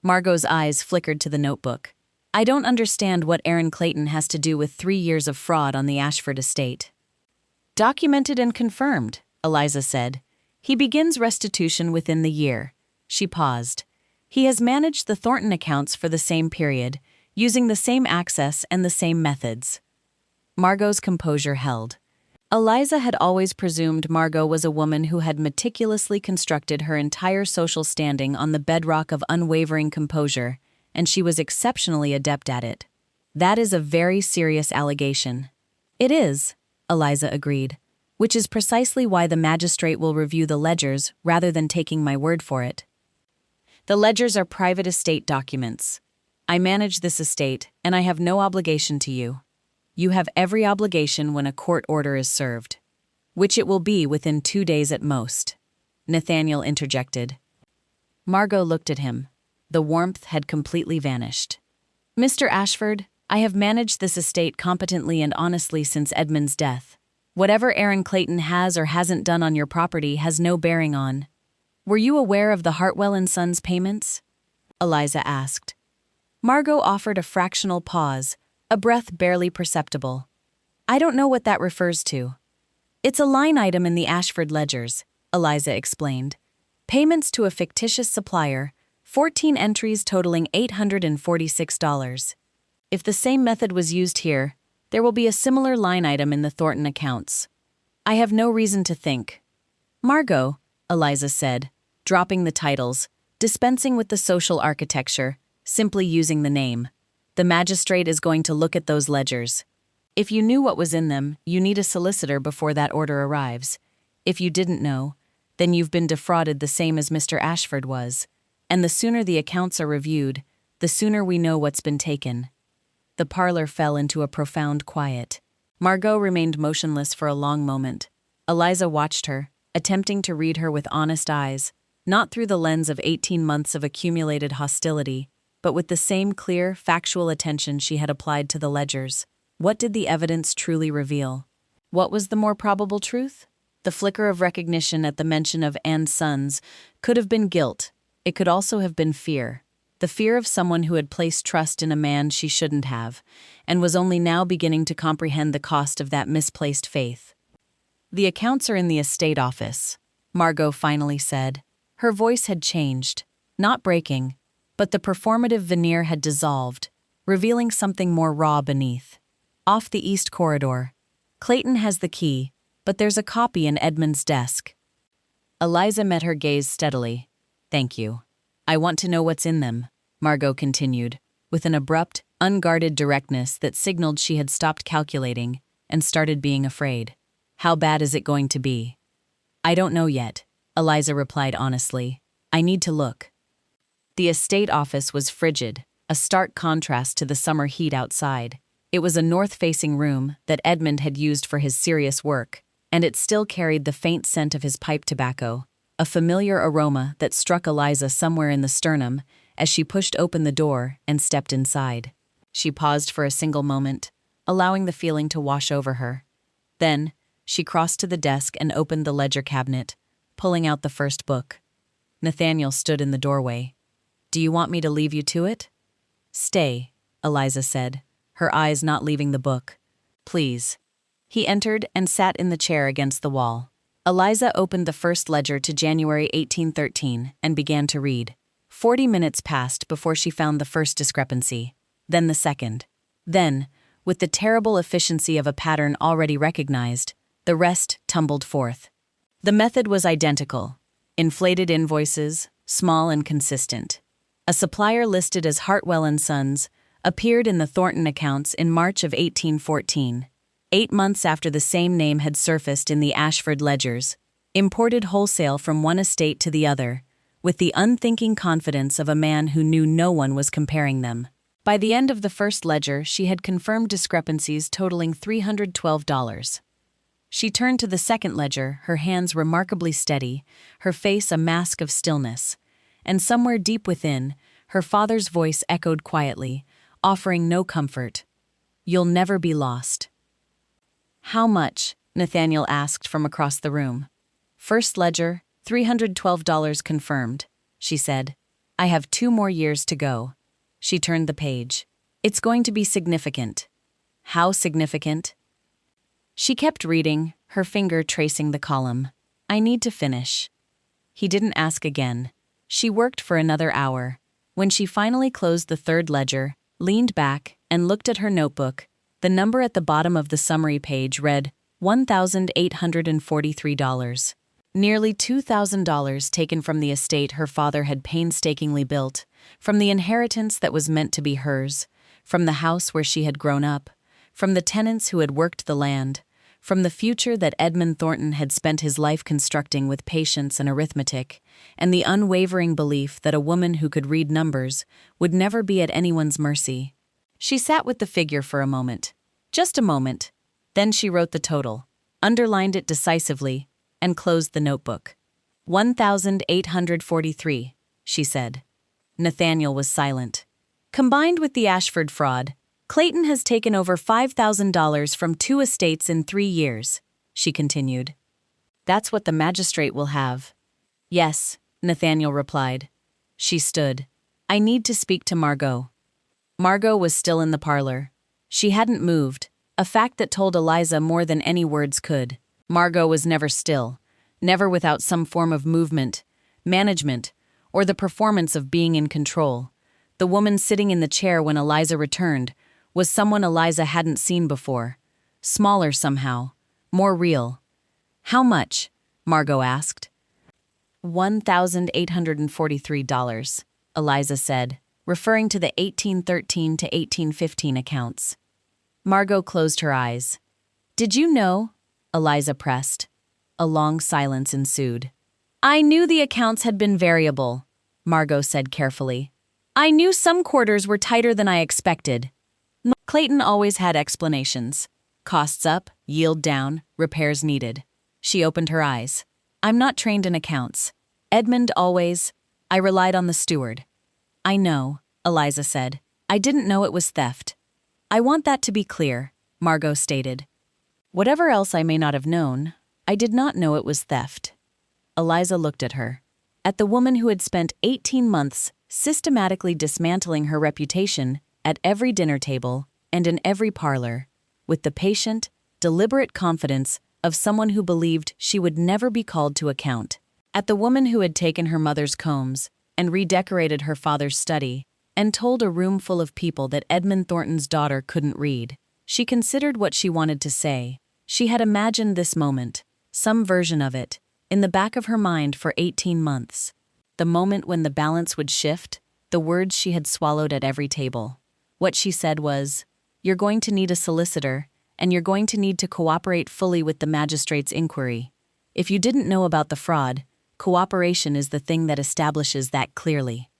Margot's eyes flickered to the notebook. "I don't understand what Aaron Clayton has to do with 3 years of fraud on the Ashford estate." "Documented and confirmed," Eliza said. "He begins restitution within the year." She paused. "He has managed the Thornton accounts for the same period, using the same access and the same methods." Margot's composure held. Eliza had always presumed Margot was a woman who had meticulously constructed her entire social standing on the bedrock of unwavering composure, and she was exceptionally adept at it. "That is a very serious allegation." "It is," Eliza agreed, which is precisely why the magistrate will review the ledgers rather than taking my word for it. The ledgers are private estate documents. I manage this estate, and I have no obligation to you. You have every obligation when a court order is served, which it will be within 2 days at most," Nathaniel interjected. Margot looked at him. The warmth had completely vanished. "Mr. Ashford, I have managed this estate competently and honestly since Edmund's death. Whatever Aaron Clayton has or hasn't done on your property has no bearing on—" "Were you aware of the Hartwell and Sons payments?" Eliza asked. Margot offered a fractional pause, a breath barely perceptible. "I don't know what that refers to." "It's a line item in the Ashford ledgers," Eliza explained. "Payments to a fictitious supplier, 14 entries totaling $846. If the same method was used here, there will be a similar line item in the Thornton accounts. I have no reason to think." "Margot," Eliza said, dropping the titles, dispensing with the social architecture, simply using the name. "The magistrate is going to look at those ledgers. If you knew what was in them, you need a solicitor before that order arrives. If you didn't know, then you've been defrauded the same as Mr. Ashford was, and the sooner the accounts are reviewed, the sooner we know what's been taken." The parlor fell into a profound quiet. Margot remained motionless for a long moment. Eliza watched her, attempting to read her with honest eyes, not through the lens of 18 months of accumulated hostility, but with the same clear, factual attention she had applied to the ledgers. What did the evidence truly reveal? What was the more probable truth? The flicker of recognition at the mention of "and sons" could have been guilt. It could also have been fear. The fear of someone who had placed trust in a man she shouldn't have, and was only now beginning to comprehend the cost of that misplaced faith. "The accounts are in the estate office," Margot finally said. Her voice had changed, not breaking, but the performative veneer had dissolved, revealing something more raw beneath. "Off the east corridor. Clayton has the key, but there's a copy in Edmund's desk." Eliza met her gaze steadily. "Thank you. I want to know what's in them," Margot continued, with an abrupt, unguarded directness that signaled she had stopped calculating and started being afraid. "How bad is it going to be?" "I don't know yet," Eliza replied honestly. "I need to look." The estate office was frigid, a stark contrast to the summer heat outside. It was a north-facing room that Edmund had used for his serious work, and it still carried the faint scent of his pipe tobacco, a familiar aroma that struck Eliza somewhere in the sternum as she pushed open the door and stepped inside. She paused for a single moment, allowing the feeling to wash over her. Then, she crossed to the desk and opened the ledger cabinet, pulling out the first book. Nathaniel stood in the doorway. "Do you want me to leave you to it?" "Stay," Eliza said, her eyes not leaving the book. "Please." He entered and sat in the chair against the wall. Eliza opened the first ledger to January 1813 and began to read. 40 minutes passed before she found the first discrepancy, then the second. Then, with the terrible efficiency of a pattern already recognized, the rest tumbled forth. The method was identical. Inflated invoices, small and consistent. A supplier listed as Hartwell and Sons appeared in the Thornton accounts in March of 1814. 8 months after the same name had surfaced in the Ashford ledgers, imported wholesale from one estate to the other, with the unthinking confidence of a man who knew no one was comparing them. By the end of the first ledger, she had confirmed discrepancies totaling $312. She turned to the second ledger, her hands remarkably steady, her face a mask of stillness, and somewhere deep within, her father's voice echoed quietly, offering no comfort. "You'll never be lost." "How much?" Nathaniel asked from across the room. "First ledger, $312 confirmed," she said. "I have 2 more years to go." She turned the page. "It's going to be significant." "How significant?" She kept reading, her finger tracing the column. "I need to finish." He didn't ask again. She worked for another hour. When she finally closed the third ledger, leaned back, and looked at her notebook, the number at the bottom of the summary page read $1,843. Nearly $2,000 taken from the estate her father had painstakingly built, from the inheritance that was meant to be hers, from the house where she had grown up, from the tenants who had worked the land, From the future that Edmund Thornton had spent his life constructing with patience and arithmetic, and the unwavering belief that a woman who could read numbers would never be at anyone's mercy. She sat with the figure for a moment. Just a moment. Then she wrote the total, underlined it decisively, and closed the notebook. 1,843, she said. Nathaniel was silent. Combined with the Ashford fraud, Clayton has taken over $5,000 from 2 estates in 3 years, she continued. That's what the magistrate will have. Yes, Nathaniel replied. She stood. I need to speak to Margot. Margot was still in the parlor. She hadn't moved, a fact that told Eliza more than any words could. Margot was never still, never without some form of movement, management, or the performance of being in control. The woman sitting in the chair when Eliza returned was someone Eliza hadn't seen before. Smaller somehow, more real. How much? Margot asked. $1,843, Eliza said, referring to the 1813 to 1815 accounts. Margot closed her eyes. Did you know? Eliza pressed. A long silence ensued. I knew the accounts had been variable, Margot said carefully. I knew some quarters were tighter than I expected. Clayton always had explanations. Costs up, yield down, repairs needed. She opened her eyes. I'm not trained in accounts. Edmund always. I relied on the steward. I know, Eliza said. I didn't know it was theft. I want that to be clear, Margot stated. Whatever else I may not have known, I did not know it was theft. Eliza looked at her. At the woman who had spent 18 months systematically dismantling her reputation at every dinner table and in every parlor, with the patient, deliberate confidence of someone who believed she would never be called to account. At the woman who had taken her mother's combs and redecorated her father's study and told a room full of people that Edmund Thornton's daughter couldn't read. She considered what she wanted to say. She had imagined this moment, some version of it, in the back of her mind for 18 months. The moment when the balance would shift, the words she had swallowed at every table. What she said was, "You're going to need a solicitor, and you're going to need to cooperate fully with the magistrate's inquiry. If you didn't know about the fraud, cooperation is the thing that establishes that clearly."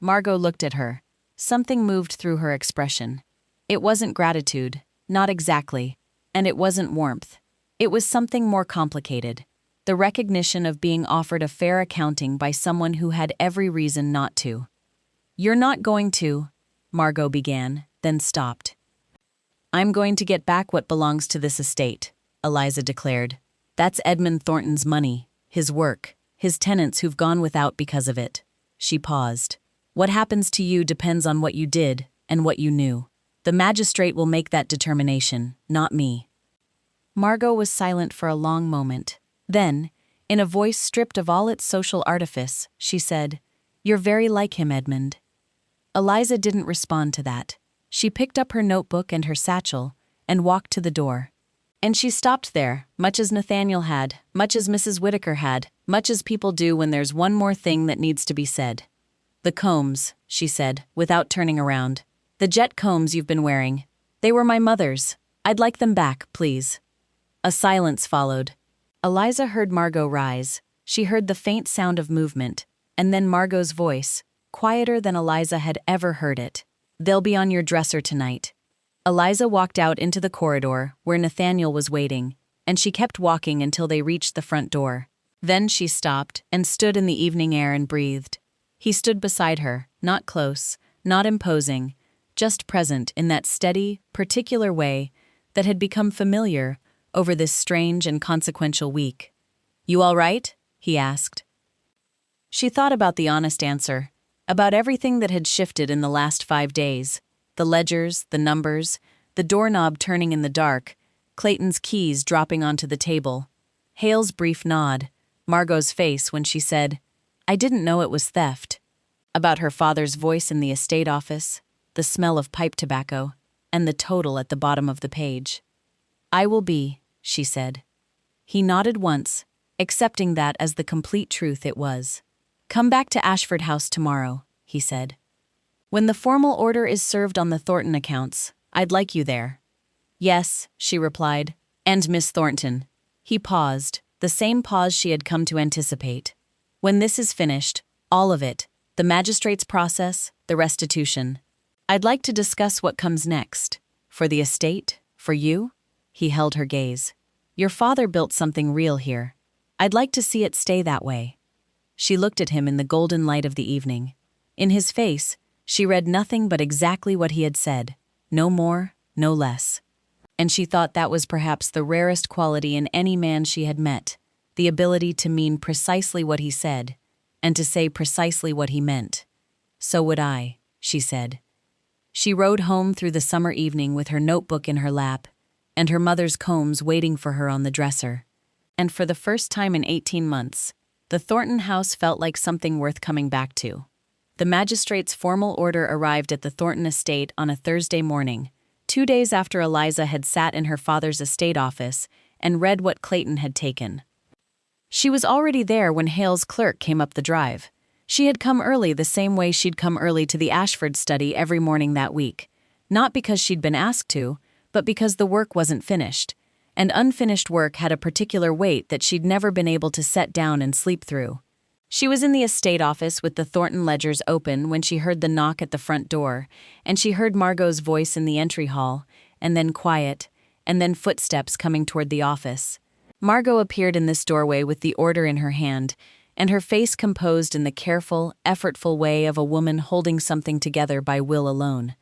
Margot looked at her. Something moved through her expression. It wasn't gratitude, not exactly, and it wasn't warmth. It was something more complicated. The recognition of being offered a fair accounting by someone who had every reason not to. "You're not going to," Margot began, then stopped. "I'm going to get back what belongs to this estate," Eliza declared. "That's Edmund Thornton's money, his work, his tenants who've gone without because of it." She paused. "What happens to you depends on what you did and what you knew. The magistrate will make that determination, not me." Margot was silent for a long moment. Then, in a voice stripped of all its social artifice, she said, "You're very like him, Edmund." Eliza didn't respond to that. She picked up her notebook and her satchel and walked to the door. And she stopped there, much as Nathaniel had, much as Mrs. Whittaker had, much as people do when there's one more thing that needs to be said. "The combs," she said, without turning around. "The jet combs you've been wearing. They were my mother's. I'd like them back, please." A silence followed. Eliza heard Margot rise. She heard the faint sound of movement, and then Margot's voice, quieter than Eliza had ever heard it. "They'll be on your dresser tonight." Eliza walked out into the corridor where Nathaniel was waiting, and she kept walking until they reached the front door. Then she stopped and stood in the evening air and breathed. He stood beside her, not close, not imposing, just present in that steady, particular way that had become familiar over this strange and consequential week. "You all right?" he asked. She thought about the honest answer, about everything that had shifted in the last 5 days, the ledgers, the numbers, the doorknob turning in the dark, Clayton's keys dropping onto the table, Hale's brief nod, Margot's face when she said, "I didn't know it was theft," about her father's voice in the estate office, the smell of pipe tobacco, and the total at the bottom of the page. "I will be," she said. He nodded once, accepting that as the complete truth it was. "Come back to Ashford House tomorrow," he said. "When the formal order is served on the Thornton accounts, I'd like you there." "Yes," she replied, And Miss Thornton. He paused, the same pause she had come to anticipate. When this is finished, all of it, the magistrate's process, the restitution, I'd like to discuss what comes next. For the estate, for you? He held her gaze. Your father built something real here. I'd like to see it stay that way. She looked at him in the golden light of the evening. In his face, she read nothing but exactly what he had said. No more, no less. And she thought that was perhaps the rarest quality in any man she had met, the ability to mean precisely what he said, and to say precisely what he meant. So would I, she said. She rode home through the summer evening with her notebook in her lap, and her mother's combs waiting for her on the dresser. And for the first time in 18 months, the Thornton house felt like something worth coming back to. The magistrate's formal order arrived at the Thornton estate on a Thursday morning, 2 days after Eliza had sat in her father's estate office and read what Clayton had taken. She was already there when Hale's clerk came up the drive. She had come early the same way she'd come early to the Ashford study every morning that week, not because she'd been asked to, but because the work wasn't finished, and unfinished work had a particular weight that she'd never been able to set down and sleep through. She was in the estate office with the Thornton ledgers open when she heard the knock at the front door, and she heard Margot's voice in the entry hall, and then quiet, and then footsteps coming toward the office. Margot appeared in this doorway with the order in her hand, and her face composed in the careful, effortful way of a woman holding something together by will alone.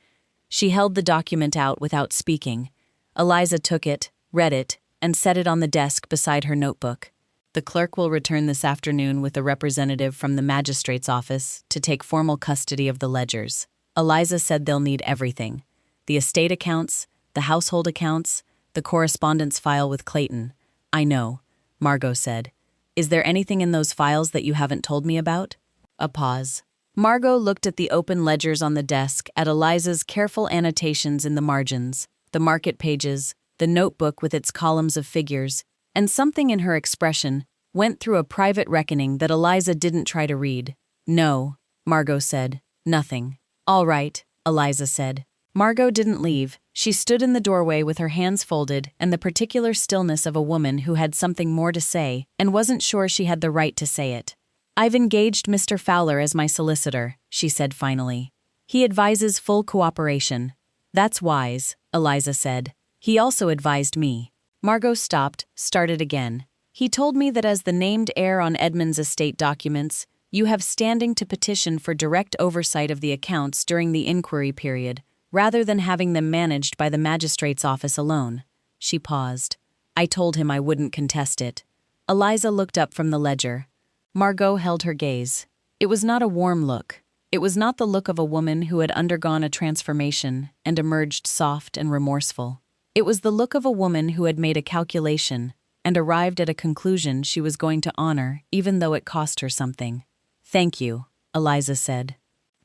She held the document out without speaking. Eliza took it, read it, and set it on the desk beside her notebook. The clerk will return this afternoon with a representative from the magistrate's office to take formal custody of the ledgers. Eliza said they'll need everything: the estate accounts, the household accounts, the correspondence file with Clayton. I know, Margot said. Is there anything in those files that you haven't told me about? A pause. Margot looked at the open ledgers on the desk, at Eliza's careful annotations in the margins, the market pages, the notebook with its columns of figures, and something in her expression went through a private reckoning that Eliza didn't try to read. No, Margot said. Nothing. All right, Eliza said. Margot didn't leave. She stood in the doorway with her hands folded and the particular stillness of a woman who had something more to say and wasn't sure she had the right to say it. I've engaged Mr. Fowler as my solicitor, she said finally. He advises full cooperation. That's wise, Eliza said. He also advised me. Margot stopped, started again. He told me that as the named heir on Edmund's estate documents, you have standing to petition for direct oversight of the accounts during the inquiry period, rather than having them managed by the magistrate's office alone. She paused. I told him I wouldn't contest it. Eliza looked up from the ledger. Margot held her gaze. It was not a warm look. It was not the look of a woman who had undergone a transformation and emerged soft and remorseful. It was the look of a woman who had made a calculation and arrived at a conclusion she was going to honor even though it cost her something. Thank you, Eliza said.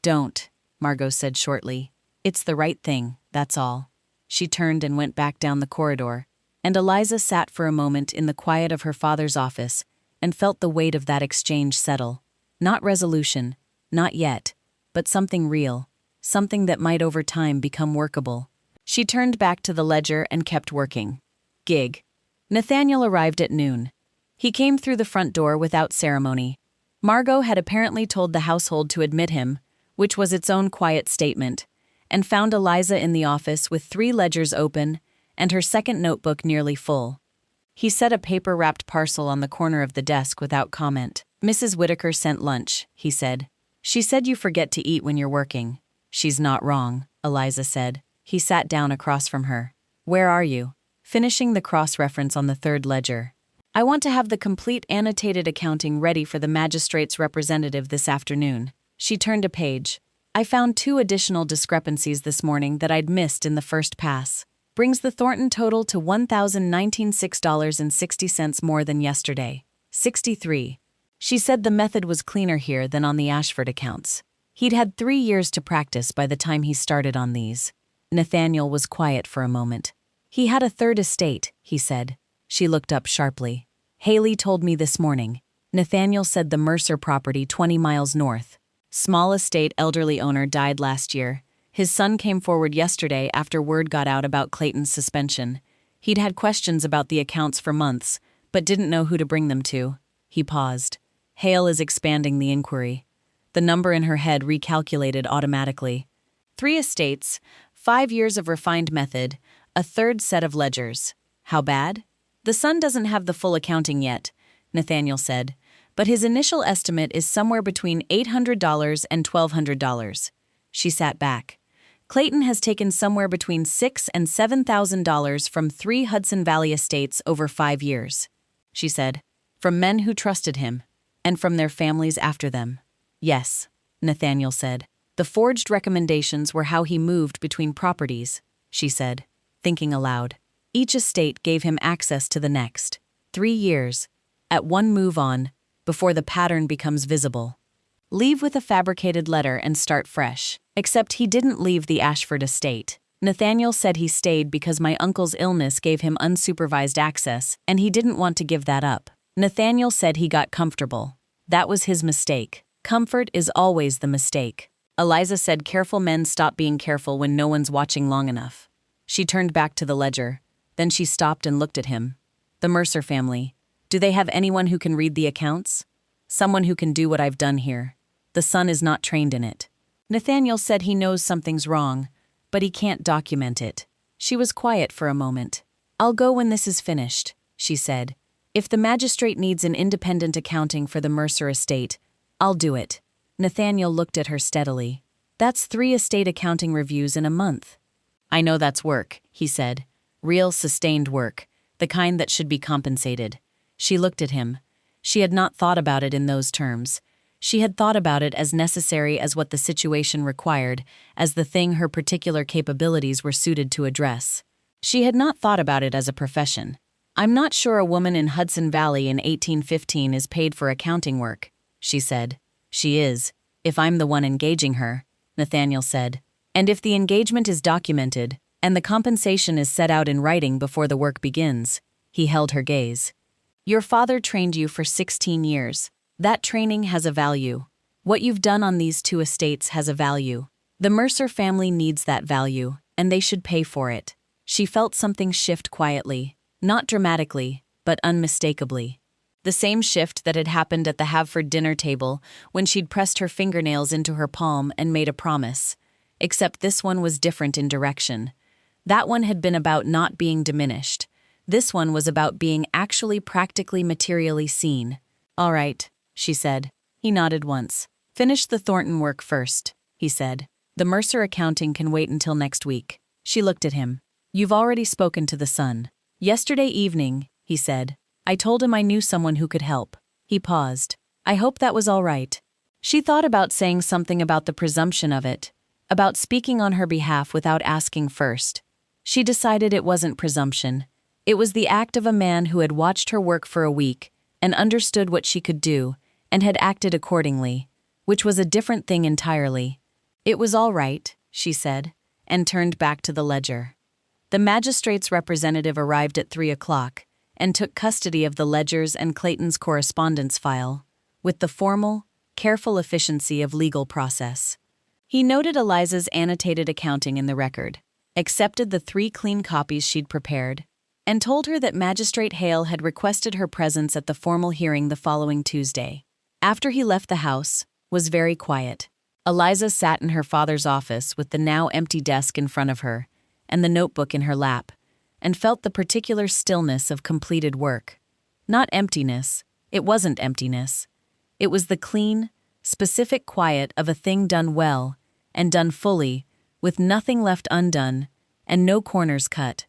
Don't, Margot said shortly. It's the right thing, that's all. She turned and went back down the corridor, and Eliza sat for a moment in the quiet of her father's office and felt the weight of that exchange settle. Not resolution, not yet, but something real, something that might over time become workable. She turned back to the ledger and kept working. Gig. Nathaniel arrived at noon. He came through the front door without ceremony. Margot had apparently told the household to admit him, which was its own quiet statement, and found Eliza in the office with 3 ledgers open and her second notebook nearly full. He set a paper-wrapped parcel on the corner of the desk without comment. Mrs. Whitaker sent lunch, he said. She said you forget to eat when you're working. She's not wrong, Eliza said. He sat down across from her. Where are you? Finishing the cross-reference on the 3rd ledger. I want to have the complete annotated accounting ready for the magistrate's representative this afternoon. She turned a page. I found 2 additional discrepancies this morning that I'd missed in the first pass. Brings the Thornton total to $1,096.60 more than yesterday. 63. She said the method was cleaner here than on the Ashford accounts. He'd had 3 years to practice by the time he started on these. Nathaniel was quiet for a moment. He had a 3rd estate, he said. She looked up sharply. Haley told me this morning. Nathaniel said the Mercer property 20 miles north. Small estate elderly owner died last year. His son came forward yesterday after word got out about Clayton's suspension. He'd had questions about the accounts for months, but didn't know who to bring them to. He paused. Hale is expanding the inquiry. The number in her head recalculated automatically. 3 estates, 5 years of refined method, a third set of ledgers. How bad? The son doesn't have the full accounting yet, Nathaniel said, but his initial estimate is somewhere between $800 and $1,200. She sat back. Clayton has taken somewhere between $6,000 and $7,000 from 3 Hudson Valley estates over 5 years, she said, from men who trusted him, and from their families after them. Yes, Nathaniel said. The forged recommendations were how he moved between properties, she said, thinking aloud. Each estate gave him access to the next. 3 years, at one move on, before the pattern becomes visible. Leave with a fabricated letter and start fresh. Except he didn't leave the Ashford estate. Nathaniel said he stayed because my uncle's illness gave him unsupervised access, and he didn't want to give that up. Nathaniel said he got comfortable. That was his mistake. Comfort is always the mistake. Eliza said careful men stop being careful when no one's watching long enough. She turned back to the ledger. Then she stopped and looked at him. The Mercer family. Do they have anyone who can read the accounts? Someone who can do what I've done here. The son is not trained in it. Nathaniel said he knows something's wrong, but he can't document it. She was quiet for a moment. I'll go when this is finished, she said. If the magistrate needs an independent accounting for the Mercer estate, I'll do it. Nathaniel looked at her steadily. That's 3 estate accounting reviews in a month. I know that's work, he said. Real, sustained work, the kind that should be compensated. She looked at him. She had not thought about it in those terms. She had thought about it as necessary as what the situation required, as the thing her particular capabilities were suited to address. She had not thought about it as a profession. I'm not sure a woman in Hudson Valley in 1815 is paid for accounting work, she said. She is, if I'm the one engaging her, Nathaniel said. And if the engagement is documented, and the compensation is set out in writing before the work begins. He held her gaze. Your father trained you for 16 years. That training has a value. What you've done on these 2 estates has a value. The Mercer family needs that value, and they should pay for it. She felt something shift quietly, not dramatically, but unmistakably. The same shift that had happened at the Havford dinner table when she'd pressed her fingernails into her palm and made a promise. Except this one was different in direction. That one had been about not being diminished. This one was about being actually practically materially seen. All right, she said. He nodded once. Finish the Thornton work first, he said. The Mercer accounting can wait until next week. She looked at him. You've already spoken to the son. Yesterday evening, he said. I told him I knew someone who could help. He paused. I hope that was all right. She thought about saying something about the presumption of it, about speaking on her behalf without asking first. She decided it wasn't presumption. It was the act of a man who had watched her work for a week and understood what she could do and had acted accordingly, which was a different thing entirely. It was all right, she said, and turned back to the ledger. The magistrate's representative arrived at 3 o'clock and took custody of the ledgers and Clayton's correspondence file, with the formal, careful efficiency of legal process. He noted Eliza's annotated accounting in the record, accepted the 3 clean copies she'd prepared, and told her that Magistrate Hale had requested her presence at the formal hearing the following Tuesday. After he left the house, was very quiet. Eliza sat in her father's office with the now empty desk in front of her and the notebook in her lap, and felt the particular stillness of completed work. Not emptiness. It wasn't emptiness. It was the clean, specific quiet of a thing done well and done fully, with nothing left undone and no corners cut.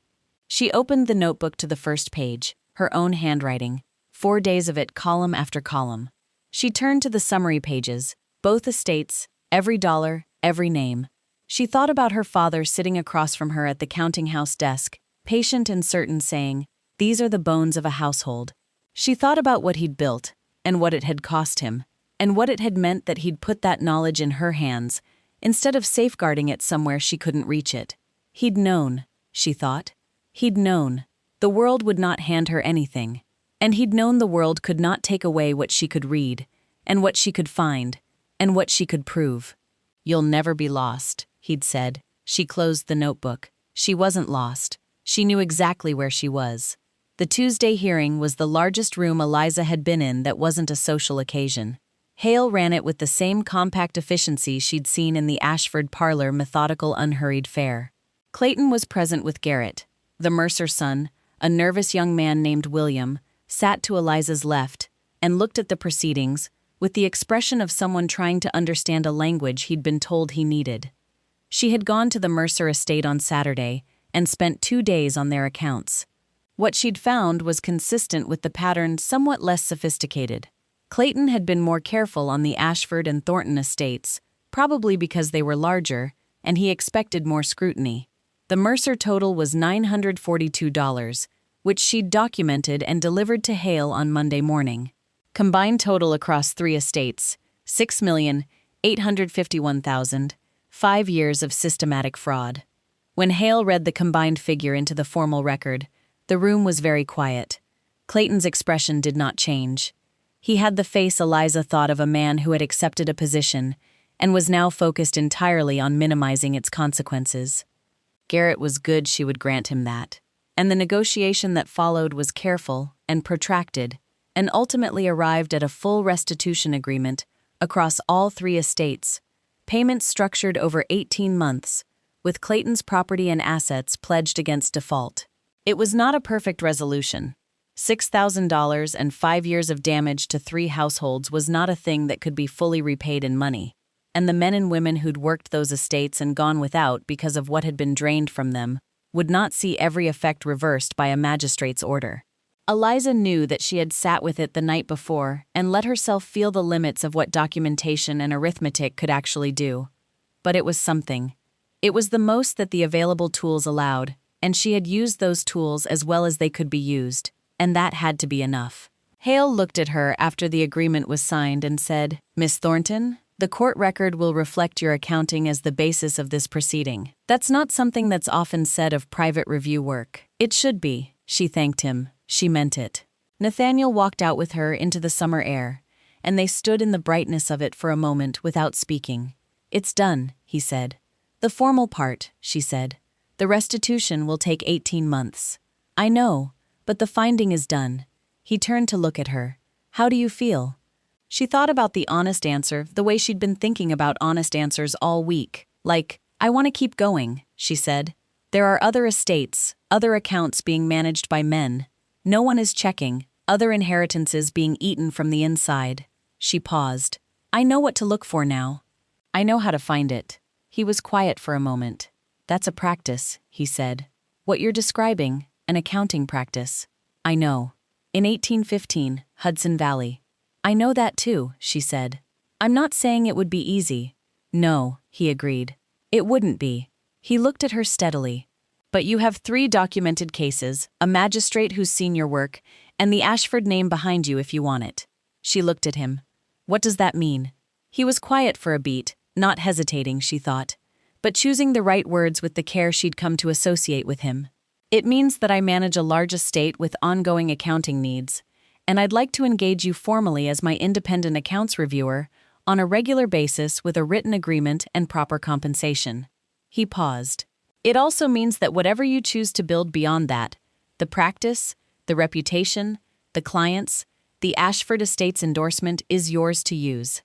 She opened the notebook to the first page, her own handwriting, 4 days of it column after column. She turned to the summary pages, both estates, every dollar, every name. She thought about her father sitting across from her at the counting house desk, patient and certain, saying, "These are the bones of a household." She thought about what he'd built, and what it had cost him, and what it had meant that he'd put that knowledge in her hands, instead of safeguarding it somewhere she couldn't reach it. He'd known, she thought. He'd known. The world would not hand her anything. And he'd known the world could not take away what she could read, and what she could find, and what she could prove. "You'll never be lost," he'd said. She closed the notebook. She wasn't lost. She knew exactly where she was. The Tuesday hearing was the largest room Eliza had been in that wasn't a social occasion. Hale ran it with the same compact efficiency she'd seen in the Ashford parlor methodical unhurried fare. Clayton was present with Garrett. The Mercer son, a nervous young man named William, sat to Eliza's left and looked at the proceedings with the expression of someone trying to understand a language he'd been told he needed. She had gone to the Mercer estate on Saturday and spent 2 days on their accounts. What she'd found was consistent with the pattern, somewhat less sophisticated. Clayton had been more careful on the Ashford and Thornton estates, probably because they were larger, and he expected more scrutiny. The Mercer total was $942, which she'd documented and delivered to Hale on Monday morning. Combined total across 3 estates, $6,851,000, 5 years of systematic fraud. When Hale read the combined figure into the formal record, the room was very quiet. Clayton's expression did not change. He had the face Eliza thought of a man who had accepted a position and was now focused entirely on minimizing its consequences. Garrett was good, she would grant him that. And the negotiation that followed was careful and protracted, and ultimately arrived at a full restitution agreement across all 3 estates, payments structured over 18 months, with Clayton's property and assets pledged against default. It was not a perfect resolution. $6,000 and 5 years of damage to 3 households was not a thing that could be fully repaid in money, and the men and women who'd worked those estates and gone without because of what had been drained from them would not see every effect reversed by a magistrate's order. Eliza knew that she had sat with it the night before and let herself feel the limits of what documentation and arithmetic could actually do. But it was something. It was the most that the available tools allowed, and she had used those tools as well as they could be used, and that had to be enough. Hale looked at her after the agreement was signed and said, "Miss Thornton, the court record will reflect your accounting as the basis of this proceeding. That's not something that's often said of private review work. It should be." She thanked him. She meant it. Nathaniel walked out with her into the summer air, and they stood in the brightness of it for a moment without speaking. "It's done," he said. "The formal part," she said. "The restitution will take 18 months. I know, but the finding is done." He turned to look at her. "How do you feel?" She thought about the honest answer the way she'd been thinking about honest answers all week. Like, "I want to keep going," she said. "There are other estates, other accounts being managed by men. No one is checking, other inheritances being eaten from the inside." She paused. "I know what to look for now. I know how to find it." He was quiet for a moment. "That's a practice," he said. "What you're describing, an accounting practice. I know. In 1815, Hudson Valley." "I know that too," she said. "I'm not saying it would be easy." "No," he agreed. "It wouldn't be." He looked at her steadily. "But you have 3 documented cases, a magistrate who's seen your work, and the Ashford name behind you if you want it." She looked at him. "What does that mean?" He was quiet for a beat, not hesitating, she thought, but choosing the right words with the care she'd come to associate with him. "It means that I manage a large estate with ongoing accounting needs, and I'd like to engage you formally as my independent accounts reviewer on a regular basis with a written agreement and proper compensation." He paused. "It also means that whatever you choose to build beyond that, the practice, the reputation, the clients, the Ashford Estates endorsement is yours to use.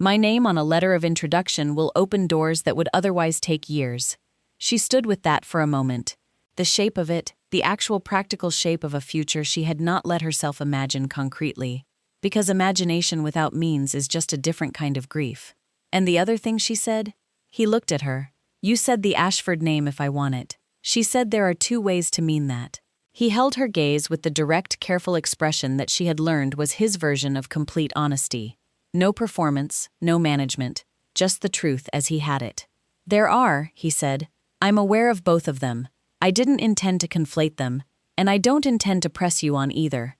My name on a letter of introduction will open doors that would otherwise take years." She stood with that for a moment. The shape of it, the actual practical shape of a future she had not let herself imagine concretely, because imagination without means is just a different kind of grief. "And the other thing," she said? He looked at her. "You said the Ashford name if I want it." She said there are 2 ways to mean that. He held her gaze with the direct, careful expression that she had learned was his version of complete honesty. No performance, no management, just the truth as he had it. "There are," he said. "I'm aware of both of them. I didn't intend to conflate them, and I don't intend to press you on either.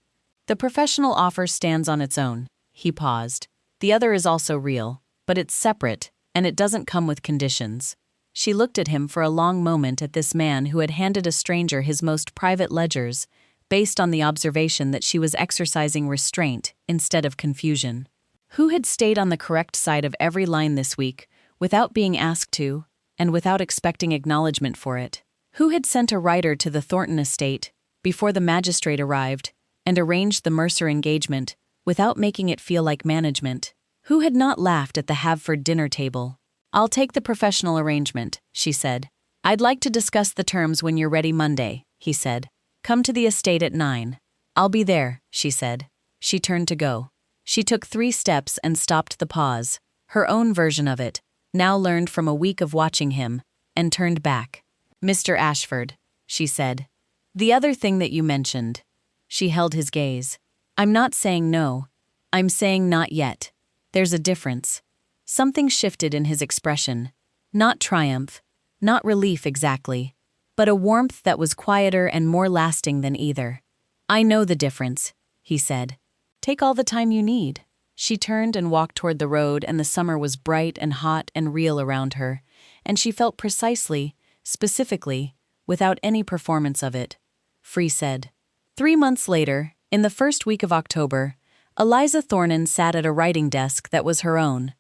The professional offer stands on its own." He paused. "The other is also real, but it's separate, and it doesn't come with conditions." She looked at him for a long moment, at this man who had handed a stranger his most private ledgers, based on the observation that she was exercising restraint instead of confusion. Who had stayed on the correct side of every line this week, without being asked to, and without expecting acknowledgement for it? Who had sent a writer to the Thornton estate before the magistrate arrived and arranged the Mercer engagement without making it feel like management? Who had not laughed at the Havford dinner table? "I'll take the professional arrangement," she said. "I'd like to discuss the terms when you're ready Monday," he said. "Come to the estate at 9. "I'll be there," she said. She turned to go. She took 3 steps and stopped the pause, her own version of it, now learned from a week of watching him, and turned back. "Mr. Ashford," she said. "The other thing that you mentioned." She held his gaze. "I'm not saying no. I'm saying not yet. There's a difference." Something shifted in his expression. Not triumph, not relief exactly, but a warmth that was quieter and more lasting than either. "I know the difference," he said. "Take all the time you need." She turned and walked toward the road, and the summer was bright and hot and real around her, and she felt precisely, specifically, without any performance of it, free said. 3 months later, in the first week of October, Eliza Thornton sat at a writing desk that was her own.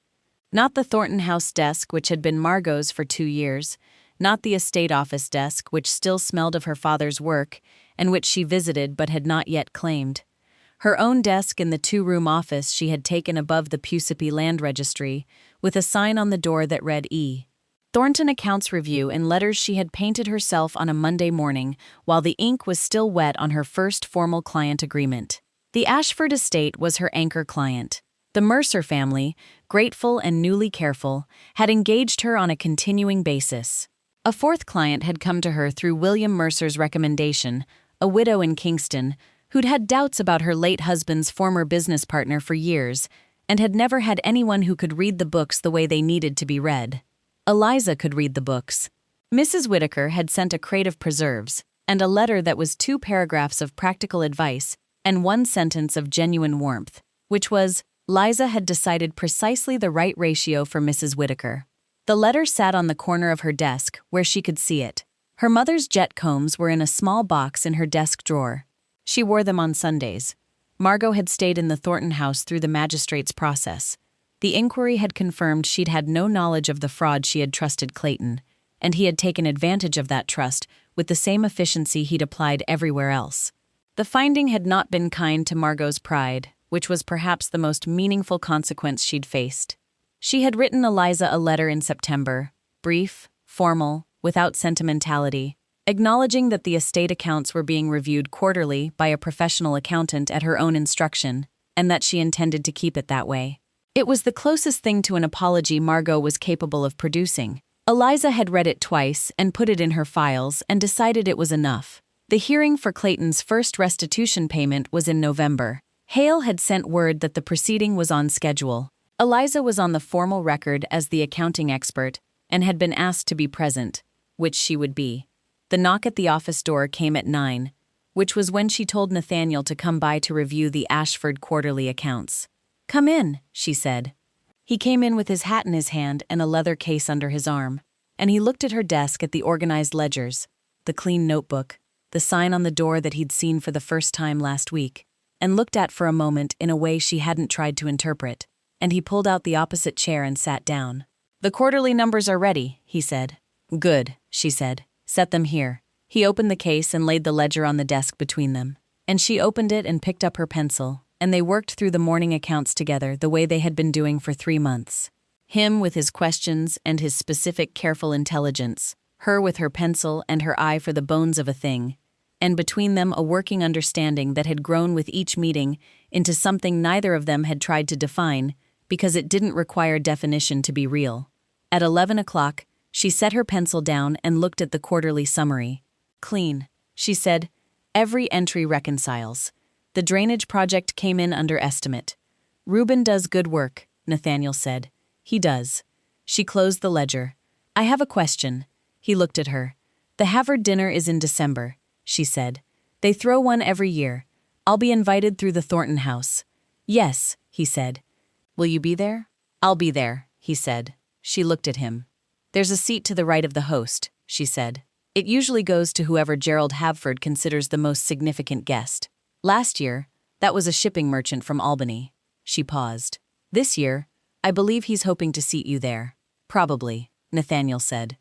Not the Thornton House desk which had been Margot's for 2 years, not the estate office desk which still smelled of her father's work and which she visited but had not yet claimed. Her own desk in the 2-room office she had taken above the Pusippi Land Registry, with a sign on the door that read E. Thornton Accounts Review in letters she had painted herself on a Monday morning while the ink was still wet on her first formal client agreement. The Ashford estate was her anchor client. The Mercer family, grateful and newly careful, had engaged her on a continuing basis. A 4th client had come to her through William Mercer's recommendation, a widow in Kingston, who'd had doubts about her late husband's former business partner for years and had never had anyone who could read the books the way they needed to be read. Eliza could read the books. Mrs. Whitaker had sent a crate of preserves and a letter that was 2 paragraphs of practical advice and 1 sentence of genuine warmth, which was, Liza had decided precisely the right ratio for Mrs. Whitaker. The letter sat on the corner of her desk, where she could see it. Her mother's jet combs were in a small box in her desk drawer. She wore them on Sundays. Margot had stayed in the Thornton house through the magistrate's process. The inquiry had confirmed she'd had no knowledge of the fraud she had trusted Clayton, and he had taken advantage of that trust with the same efficiency he'd applied everywhere else. The finding had not been kind to Margot's pride, which was perhaps the most meaningful consequence she'd faced. She had written Eliza a letter in September, brief, formal, without sentimentality, acknowledging that the estate accounts were being reviewed quarterly by a professional accountant at her own instruction, and that she intended to keep it that way. It was the closest thing to an apology Margot was capable of producing. Eliza had read it twice and put it in her files and decided it was enough. The hearing for Clayton's first restitution payment was in November. Hale had sent word that the proceeding was on schedule. Eliza was on the formal record as the accounting expert and had been asked to be present, which she would be. The knock at the office door came at 9, which was when she told Nathaniel to come by to review the Ashford quarterly accounts. "Come in," she said. He came in with his hat in his hand and a leather case under his arm, and he looked at her desk at the organized ledgers, the clean notebook, the sign on the door that he'd seen for the first time last week, and looked at for a moment in a way she hadn't tried to interpret, and he pulled out the opposite chair and sat down. "The quarterly numbers are ready," he said. "Good," she said. "Set them here." He opened the case and laid the ledger on the desk between them, and she opened it and picked up her pencil, and they worked through the morning accounts together the way they had been doing for 3 months. Him with his questions and his specific careful intelligence, her with her pencil and her eye for the bones of a thing, and between them a working understanding that had grown with each meeting into something neither of them had tried to define because it didn't require definition to be real. At 11 o'clock, she set her pencil down and looked at the quarterly summary. "Clean," she said. "Every entry reconciles. The drainage project came in under estimate. Reuben does good work," Nathaniel said. "He does." She closed the ledger. "I have a question." He looked at her. "The Havard dinner is in December," she said. "They throw one every year. I'll be invited through the Thornton house." "Yes," he said. "Will you be there?" "I'll be there," he said. She looked at him. "There's a seat to the right of the host," she said. "It usually goes to whoever Gerald Havford considers the most significant guest. Last year, that was a shipping merchant from Albany." She paused. "This year, I believe he's hoping to seat you there." "Probably," Nathaniel said.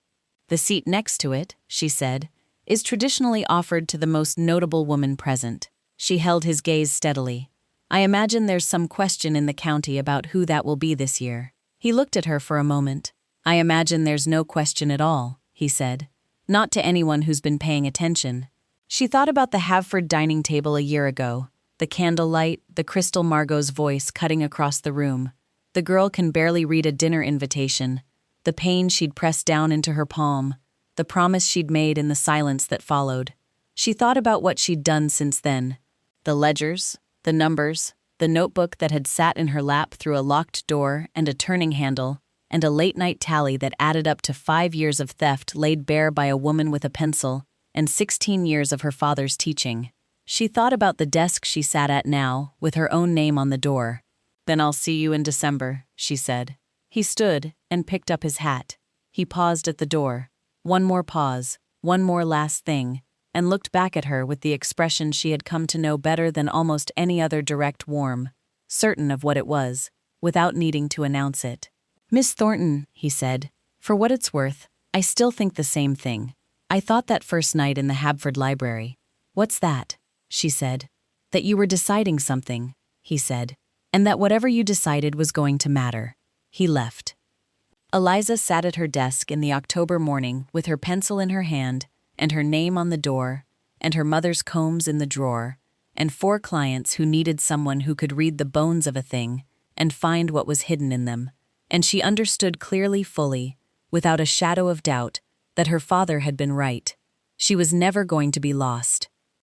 "The seat next to it," she said, is traditionally offered to the most notable woman present. She held his gaze steadily. I imagine there's some question in the county about who that will be this year. He looked at her for a moment. I imagine there's no question at all, he said. Not to anyone who's been paying attention. She thought about the Havford dining table a year ago, the candlelight, the crystal Margot's voice cutting across the room. The girl can barely read a dinner invitation. The pain she'd pressed down into her palm, the promise she'd made in the silence that followed. She thought about what she'd done since then. The ledgers, the numbers, the notebook that had sat in her lap through a locked door and a turning handle, and a late-night tally that added up to 5 years of theft laid bare by a woman with a pencil, and 16 years of her father's teaching. She thought about the desk she sat at now, with her own name on the door. Then I'll see you in December, she said. He stood and picked up his hat. He paused at the door. One more pause, one more last thing, and looked back at her with the expression she had come to know better than almost any other direct warm, certain of what it was, without needing to announce it. Miss Thornton, he said, for what it's worth, I still think the same thing. I thought that first night in the Habford library. What's that? She said. That you were deciding something, he said, and that whatever you decided was going to matter. He left. Eliza sat at her desk in the October morning with her pencil in her hand and her name on the door and her mother's combs in the drawer and 4 clients who needed someone who could read the bones of a thing and find what was hidden in them. And she understood clearly, fully, without a shadow of doubt, that her father had been right. She was never going to be lost.